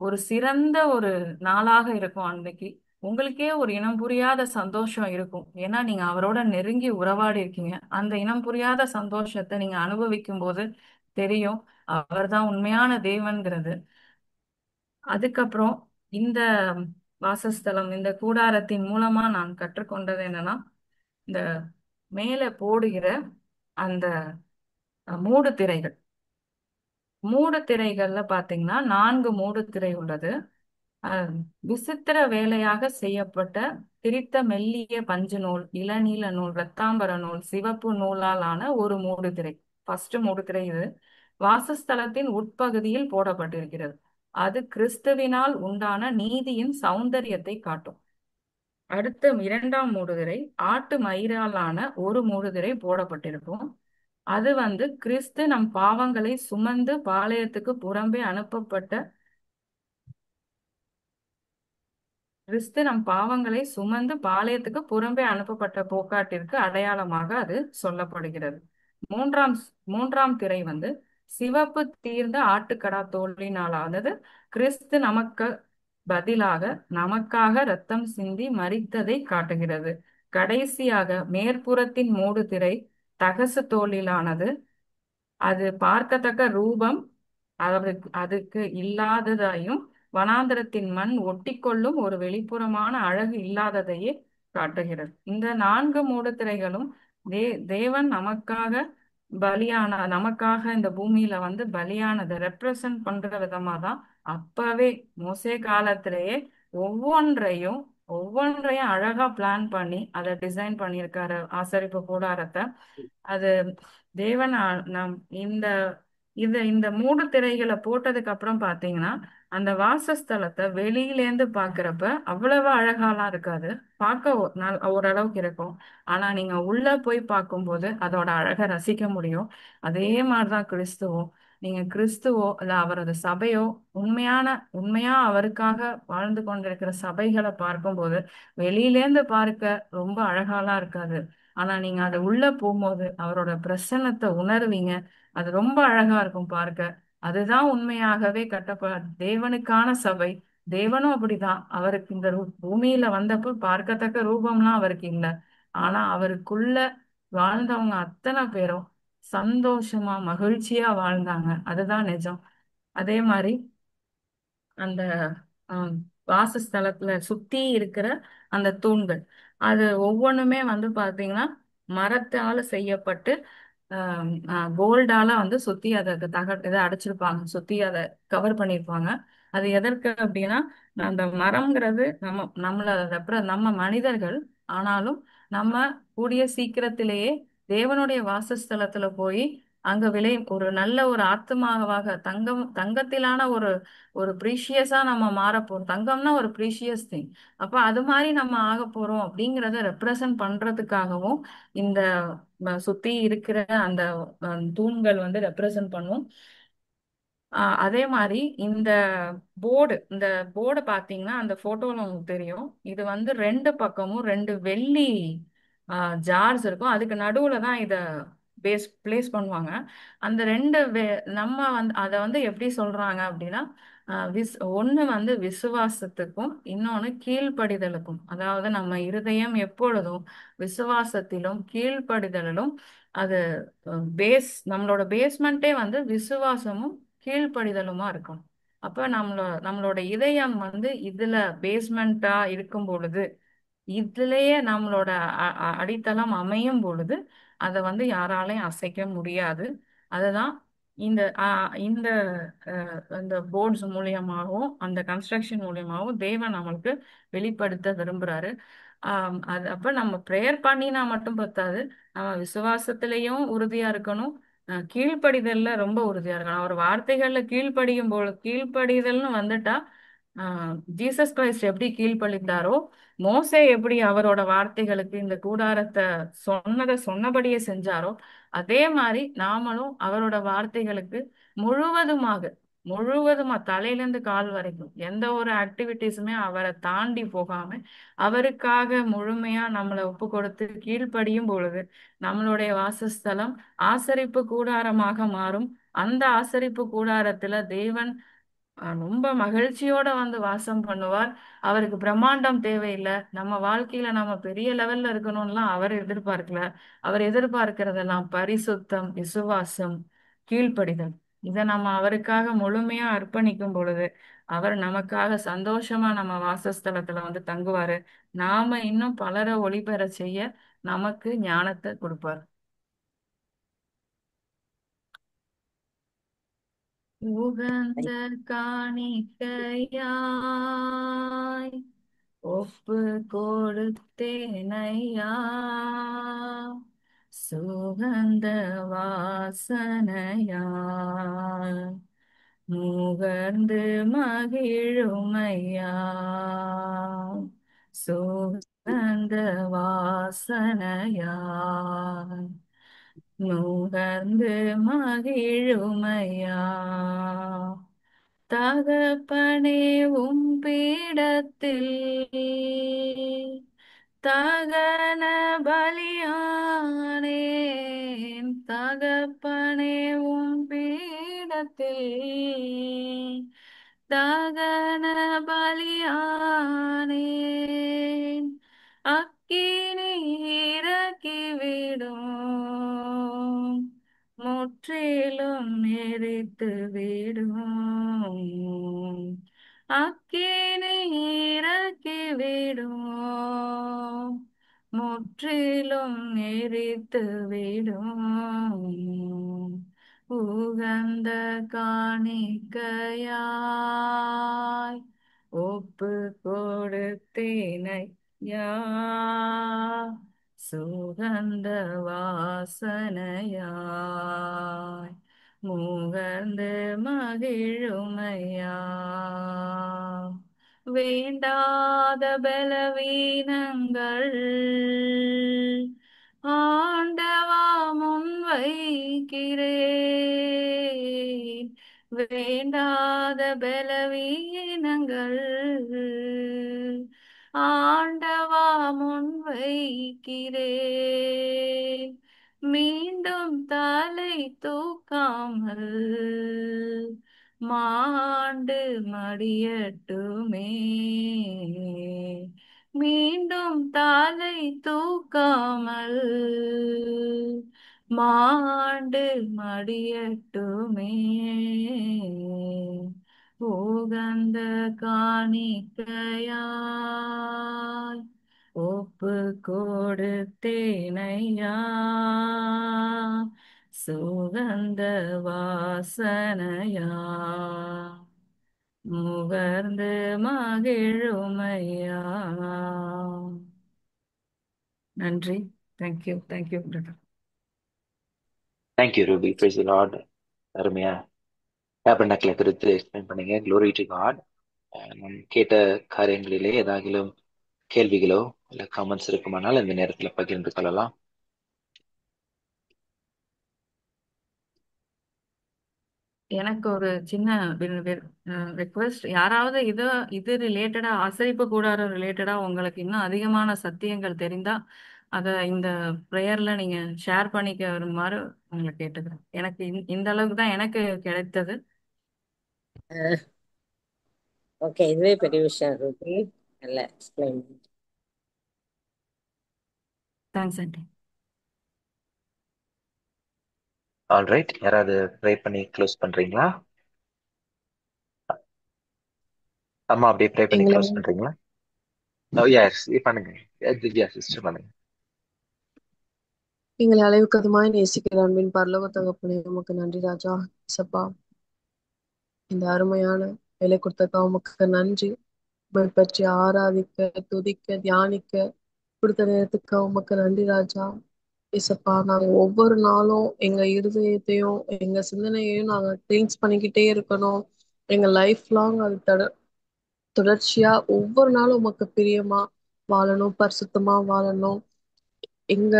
ஒரு சிறந்த ஒரு நாளாக இருக்கும். அன்னைக்கு உங்களுக்கே ஒரு இனம் புரியாத சந்தோஷம் இருக்கும். ஏன்னா நீங்க அவரோட நெருங்கி உறவாடி இருக்கீங்க. அந்த இனம் புரியாத சந்தோஷத்தை நீங்க அனுபவிக்கும் போது தெரியும் அவர்தான் உண்மையான தேவன்கிறது. அதுக்கப்புறம் இந்த வாசஸ்தலம், இந்த கூடாரத்தின் மூலமா நான் கற்றுக்கொண்டது என்னன்னா, இந்த மேலே போடுகிற அந்த மூடு திரைகள். மூடு திரைகள்ல பாத்தீங்கன்னா 4 மூடு திரை உள்ளது. விசித்திர வேலையாக செய்யப்பட்ட திரித்த மெல்லிய பஞ்சு நூல், இளநீல நூல், இரத்தாம்பர நூல், சிவப்பு நூலால் ஆன ஒரு மூடு திரை. ஃபர்ஸ்ட் மூடு திரை இது வாசஸ்தலத்தின் உட்பகுதியில் போடப்பட்டிருக்கிறது. அது கிறிஸ்துவினால் உண்டான நீதியின் சௌந்தரியத்தை காட்டும். அடுத்த 2ஆம் மூடுதிரை ஆட்டு மயிராலான ஒரு மூடுதிரை போடப்பட்டிருக்கும். அது வந்து கிறிஸ்து நம் பாவங்களை சுமந்து பாளையத்துக்கு புறம்பே அனுப்பப்பட்ட போக்காட்டிற்கு அடையாளமாக அது சொல்லப்படுகிறது. மூன்றாம் மூன்றாம் திரை வந்து சிவப்பு தீர்ந்த ஆட்டுக்கடா தோலினாலானது. கிறிஸ்து நமக்கு பதிலாக நமக்காக இரத்தம் சிந்தி மரித்ததை காட்டுகிறது. கடைசியாக மேற்புறத்தின் மூடுதிரை தகசு தோலிலானது. அது பார்க்கத்தக்க ரூபம் அதுக்கு இல்லாததையும் வனாந்தரத்தின் மண் ஒட்டிக்கொள்ளும் ஒரு வெளிப்புறமான அழகு இல்லாததையே காட்டுகிறது. இந்த 4 மூடுதிரைகளும் தே தேவன் நமக்காக இந்த பூமியில வந்து பலியானதை ரெப்ரசன்ட் பண்ற விதமா தான் அப்பவே மோசே காலத்திலேயே ஒவ்வொன்றையும் ஒவ்வொன்றையும் அழகா பிளான் பண்ணி அதை டிசைன் பண்ணியிருக்காரு ஆசரிப்பு கூடாரத்தை. அது தேவன் நம் இந்த இந்த மூடு திரைகளை போட்டதுக்கு அப்புறம் பாத்தீங்கன்னா அந்த வாசஸ்தலத்தை வெளியிலேந்து பாக்குறப்ப அவ்வளவு அழகாலாம் இருக்காது. பார்க்க ஓரளவுக்கு இருக்கும். ஆனா நீங்க உள்ள போய் பார்க்கும்போது அதோட அழகை ரசிக்க முடியும். அதே மாதிரிதான் கிறிஸ்துவோ. நீங்க கிறிஸ்துவோ இல்ல அவரது சபையோ உண்மையா அவருக்காக வாழ்ந்து கொண்டிருக்கிற சபைகளை பார்க்கும்போது வெளியிலேந்து பார்க்க ரொம்ப அழகாலாம் இருக்காது. ஆனா நீங்க அது உள்ள போகும்போது அவரோட பிரசன்னத்தை உணர்வீங்க. அது ரொம்ப அழகா இருக்கும் பார்க்க. அதுதான் உண்மையாகவே தேவனுக்கான சபை. தேவனும் அப்படிதான். அவருக்கு இந்த பூமியில வந்தப்ப பார்க்கத்தக்க ரூபம்லாம் அவருக்கு இல்லை. ஆனா அவருக்குள்ள வாழ்ந்தவங்க அத்தனை பேரும் சந்தோஷமா மகிழ்ச்சியா வாழ்ந்தாங்க. அதுதான் நிஜம். அதே மாதிரி அந்த ஆஹ், வாசஸ்தலத்துல சுத்தி இருக்கிற அந்த தூண்கள் அது ஒவ்வொன்றுமே வந்து பாத்தீங்கன்னா மரத்தால செய்யப்பட்டு கோல்டால வந்து சுத்தி அதை இதை அடைச்சிருப்பாங்க. சுத்தி அதை கவர் பண்ணியிருப்பாங்க. அது எதற்கு அப்படின்னா அந்த மரம்ங்கிறது நம்ம மனிதர்கள். ஆனாலும் நம்ம கூடிய சீக்கிரத்திலேயே தேவனுடைய வாசஸ்தலத்துல போய் அங்க ஒரு நல்ல ஒரு ஆத்மாவாக தங்கத்திலான ஒரு ஒரு ப்ரீஷியஸா நம்ம மாற போறோம். தங்கம்னா ஒரு ப்ரீஷியஸ் திங். அப்ப அது மாதிரி நம்ம ஆக போறோம் அப்படிங்கிறத ரெப்ரசன்ட் பண்றதுக்காகவும் இந்த சுத்தி இருக்கிற அந்த தூண்கள் வந்து ரெப்ரசன்ட் பண்ணும். அதே மாதிரி இந்த போர்டு பாத்தீங்கன்னா அந்த போட்டோல உங்களுக்கு தெரியும். இது வந்து 2 பக்கமும் 2 வெள்ளி ஜார்ஸ் இருக்கும். அதுக்கு நடுவுல தான் இத பிளேஸ் பண்ணுவாங்க. அந்த நம்ம வந்து அதை வந்து எப்படி சொல்றாங்க அப்படின்னா ஒண்ணு வந்து விசுவாசத்துக்கும் இன்னொன்னு கீழ்ப்படிதலுக்கும். அதாவது நம்ம இருதயம் எப்பொழுதும் விசுவாசத்திலும் கீழ்ப்படிதலிலும் அது நம்மளோட பேஸ்மெண்ட்டே வந்து விசுவாசமும் கீழ்ப்படிதலுமா இருக்கும். அப்ப நம்மளோட இதயம் வந்து இதுல பேஸ்மெண்டா இருக்கும் பொழுது இதுலயே நம்மளோட அடித்தளம் அமையும் பொழுது அதை வந்து யாராலையும் அசைக்க முடியாது. அதுதான் இந்த இந்த இந்த போர்ட்ஸ் மூலியமாகவும் அந்த கன்ஸ்ட்ரக்ஷன் மூலியமாகவும் தேவன் நம்மளுக்கு வெளிப்படுத்த விரும்புறாரு. அது அப்ப நம்ம ப்ரேயர் பண்ணினா மட்டும் பத்தாது. நம்ம விசுவாசத்திலையும் உறுதியா இருக்கணும். கீழ்ப்படிதல்ல ரொம்ப உறுதியா இருக்கணும். அவர் வார்த்தைகள்ல கீழ்ப்படிதல்னு வந்துட்டா ஜீசஸ் கிரைஸ்ட் எப்படி கீழ்ப்படிந்தாரோ மோசே எப்படி அவரோட வார்த்தைகளுக்கு இந்த கூடாரத்தை சொன்னபடியே செஞ்சாரோ அதே மாதிரி நாமளும் அவரோட வார்த்தைகளுக்கு முழுவதுமா தலையிலிருந்து கால் வரைக்கும் எந்த ஒரு ஆக்டிவிட்டிஸுமே அவரை தாண்டி போகாம அவருக்காக முழுமையா நம்மளை ஒப்பு கொடுத்து கீழ்ப்படியும் பொழுது நம்மளுடைய வாசஸ்தலம் ஆசரிப்பு கூடாரமாக மாறும். அந்த ஆசரிப்பு கூடாரத்துல தேவன் ரொம்ப மகிழ்ச்சியோட வந்து வாசம் பண்ணுவார். அவருக்கு பிரம்மாண்டம் தேவையில்லை. நம்ம வாழ்க்கையில நம்ம பெரிய லெவல்ல இருக்கணும்லாம் அவர் எதிர்பார்க்கல. அவர் எதிர்பார்க்கிறதெல்லாம் பரிசுத்தம், விசுவாசம், கீழ்ப்படிதல். இதை நம்ம அவருக்காக முழுமையா அர்ப்பணிக்கும் பொழுது அவர் நமக்காக சந்தோஷமா நம்ம வாசஸ்தலத்துல வந்து தங்குவாரு. நாம இன்னும் பலரை ஒளிபெற செய்ய நமக்கு ஞானத்தை கொடுப்பார். உகந்த காணிக்கையாய் ஒப்பு கொடுத்தேனையா சுகந்த வாசனையாய் முகர்ந்து மகிழுமையா சுகந்த வாசனையாய் நுகர்ந்து மகிழுமையா தகப்பனே பீடத்தில் தகன பலியானேன் தகப்பனே பீடத்தில் தகன பலியானேன். அக்கினி இறக்கிவிடும், முற்றிலும் எரித்து விடும். அக்கினி இறக்கிவிடும், முற்றிலும் எரித்து விடும். உகந்த காணிக்கையாய் ஒப்பு கொடுத்தேனையா, சுகந்த வாசனையாய் முகர்ந்து மகிழுமையா. வேண்டாத பலவீனங்கள் ஆண்டவா முன் வைக்கிறேன். வேண்டாத பலவீனங்கள் ஆண்டவா முன் வைக்கிறேன். மீண்டும் தலை தூக்காமல் மாண்டு மடியட்டுமே. மீண்டும் தலை தூக்காமல் மாண்டு மடியட்டுமே. உகந்த காணிக்கையாய் ஒப்பு கொடுத்தேனையா, சுகந்த வாசனையா முகர்ந்து மகிழுமையா. நன்றி. Thank you brother. Thank you Ruby. Praise the lord. அருமையா டேபர்னக்கிளை குறித்து எக்ஸ்பிளைன் பண்ணீங்க. Glory to God. நான் கேட்ட காரியங்களிலே ஏதாகிலும் கேள்விகளோ இல்ல கமெண்ட்ஸ் இருக்குமானால் இந்த நேரத்துல பகிர்ந்து கொள்ளலாம். எனக்கு ஒரு சின்ன ரெக்வெஸ்ட், யாராவது இது ரிலேட்டடா, ஆசரிப்பு கூடாரம் ரிலேட்டடா உங்களுக்கு இன்னும் அதிகமான சத்தியங்கள் தெரிந்தா அத இந்த ப்ரேயர்ல நீங்க ஷேர் பண்ணிக்க வருமாறு உங்களை கேட்டுக்கிறேன். எனக்கு இந்த அளவுக்கு தான் எனக்கு கிடைத்தது. ஓகே, இதுவே பெரிய விஷயம் ரூபி, நல்லா எக்ஸ்பிளைன். Thanks aunty. ஆல்ரைட், யாராவது ப்ரே பண்ணி க்ளோஸ் பண்றீங்களா? அம்மா அப்படியே ப்ரே பண்ணி எங்களை க்ளோஸ் பண்றீங்களா? எஸ் பண்ணுங்க. திவ்யா சிஸ்டர் பண்ணுங்க. எங்களை அளவுக்கு அதிகமாய் நேசிக்கிற அன்பின் பரலோக தகப்பனே, உமக்கு நன்றி ராஜா. சப்பா, இந்த அருமையான வேலை கொடுத்தக்கா உமக்கு நன்றி. உம்மை பற்றி ஆராதிக்க, துதிக்க, தியானிக்க கொடுத்த நேரத்துக்கு உமக்கு நன்றி ராஜா. இசப்பா, நாங்க ஒவ்வொரு நாளும் எங்க இருதயத்தையும் எங்க சிந்தனையையும் நாங்க கிளீன்ஸ் பண்ணிக்கிட்டே இருக்கணும். எங்க லைஃப் லாங் அது தொடர்ச்சியா ஒவ்வொரு நாளும் உமக்கு பிரியமா வாழணும், பரிசுத்தமா வாழணும். எங்க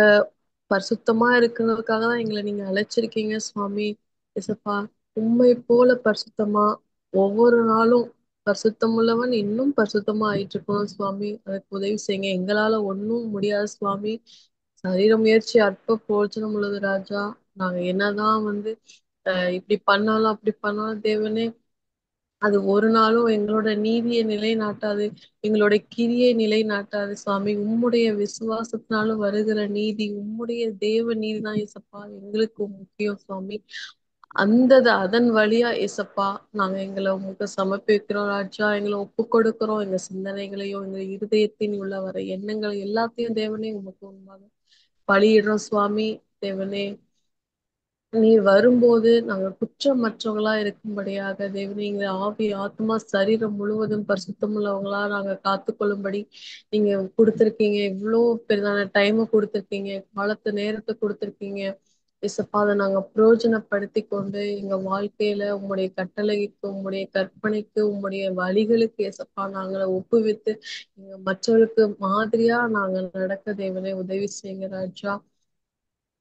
பரிசுத்தமா இருக்கிறதுக்காக தான் எங்களை நீங்க அழைச்சிருக்கீங்க சுவாமி. இசப்பா, உண்மை போல பரிசுத்தமா ஒவ்வொரு நாளும் பரிசுத்தம் உள்ளவன் இன்னும் பரிசுத்தமா ஆயிட்டு இருக்கணும் சுவாமி. அதுக்கு உதவி செய்யுங்க. எங்களால ஒன்றும் முடியாது சுவாமி. சரீர முயற்சி அற்ப பிரயோஜனம் உள்ளது ராஜா. நாங்க என்னதான் இப்படி பண்ணாலும் அப்படி பண்ணாலும் தேவனே, அது ஒரு நாளும் எங்களோட நீதியை நிலைநாட்டாது, எங்களோட கிரியை நிலைநாட்டாது சுவாமி. உம்முடைய விசுவாசத்தினாலும் வருகிற நீதி, உம்முடைய தேவ நீதி தான் ஏசப்பா எங்களுக்கு முக்கியம் சுவாமி. அதன் வழியா ஏசப்பா நாங்க எங்களை உங்களுக்கு சமர்ப்பிக்கிறோம் ராஜா. எங்களை ஒப்பு கொடுக்கிறோம். எங்க சிந்தனைகளையும் எங்க இருதயத்தின் உள்ள வர எண்ணங்களை எல்லாத்தையும் தேவனே உமக்கு முன்பாக பலியிடுறோம் சுவாமி. தேவனே, நீர் வரும்போது நாங்கள் குற்றமற்றவங்களா இருக்கும்படியாக தேவனே, எங்களை ஆவி ஆத்மா சரீரம் முழுவதும் பரிசுத்தமுள்ளவங்களா நாங்க காத்துக்கொள்ளும்படி நீங்க கொடுத்துருக்கீங்க. இவ்வளோ பெரிதான டைமை கொடுத்துருக்கீங்க, காலத்து நேரத்தை கொடுத்துருக்கீங்க. இசப்பா, அதை நாங்க பிரயோஜனப்படுத்தி கொண்டு எங்க வாழ்க்கையில உங்களுடைய கட்டளைக்கு, உங்களுடைய கற்பனைக்கு, உங்களுடைய வழிகளுக்கு ஏசப்பா நாங்களை ஒப்புவித்து எங்க மற்றவர்களுக்கு மாதிரியா நாங்க நடக்க தேவனே உதவி செய்யுங்க ராஜா.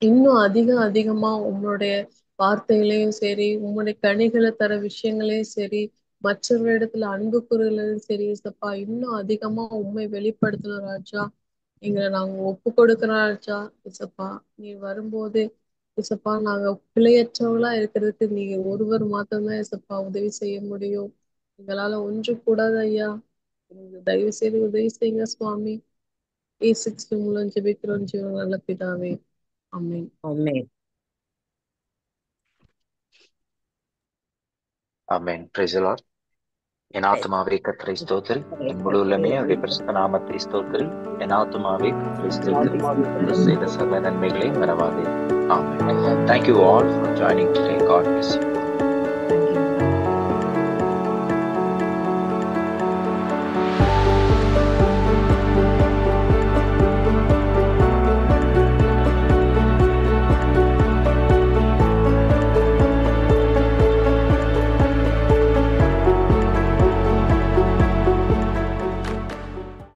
இன்னும் அதிகமா உங்களுடைய வார்த்தைகளையும் சரி, உங்களுடைய கனிகளை தர விஷயங்களையும் சரி, மற்றவர்களிடத்துல அன்பு கூறுகளையும் சரி சப்பா, இன்னும் அதிகமா உண்மை வெளிப்படுத்தணும் ராஜா. எங்களை நாங்க ஒப்பு கொடுக்கிறோம் ராஜா. இசப்பா, நீ வரும்போது இசப்பா நாங்க பிழையற்றவங்களா இருக்கிறதுக்கு நீங்க ஒருவர் மாத்திரம்தான் இசப்பா உதவி செய்ய முடியும். எங்களால ஒன்று கூடாது ஐயா. எங்களுக்கு தயவு செய்து உதவி செய்யுங்க சுவாமி. ஏசு மூலம் ஜெபிக்கிறோம் ஜீவன் நல்ல பிதாவே. ஆமென். ஆமென். ஆமென். Price the Lord. என் ஆத்துமாவே கர்த்தரை ஸ்தோத்திரி, என் முழு உள்ளமே அவருடைய பரிசுத்த நாமத்தை ஸ்தோத்திரி. என் ஆத்துமாவே கர்த்தரை ஸ்தோத்திரி, கர்த்தர் செய்த சகல நன்மைகளை மறவாதே. ஆமென். Thank you all for joining today. God bless you.